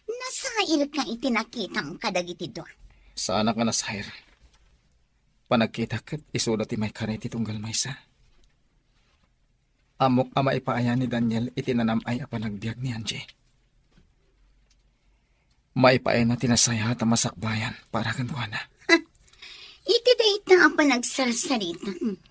nasair ka iti nakitang kadagiti doon. Saan ka nasayra? Panagkita kat isulat ti may kareti tunggal maysa. Amok ama ipaaya ni Daniel itinanam ay apanagbiag ni Angie. Maipaaya na tinasaya at masakbayan para kan na. Iti dayta ang panagsarsarita.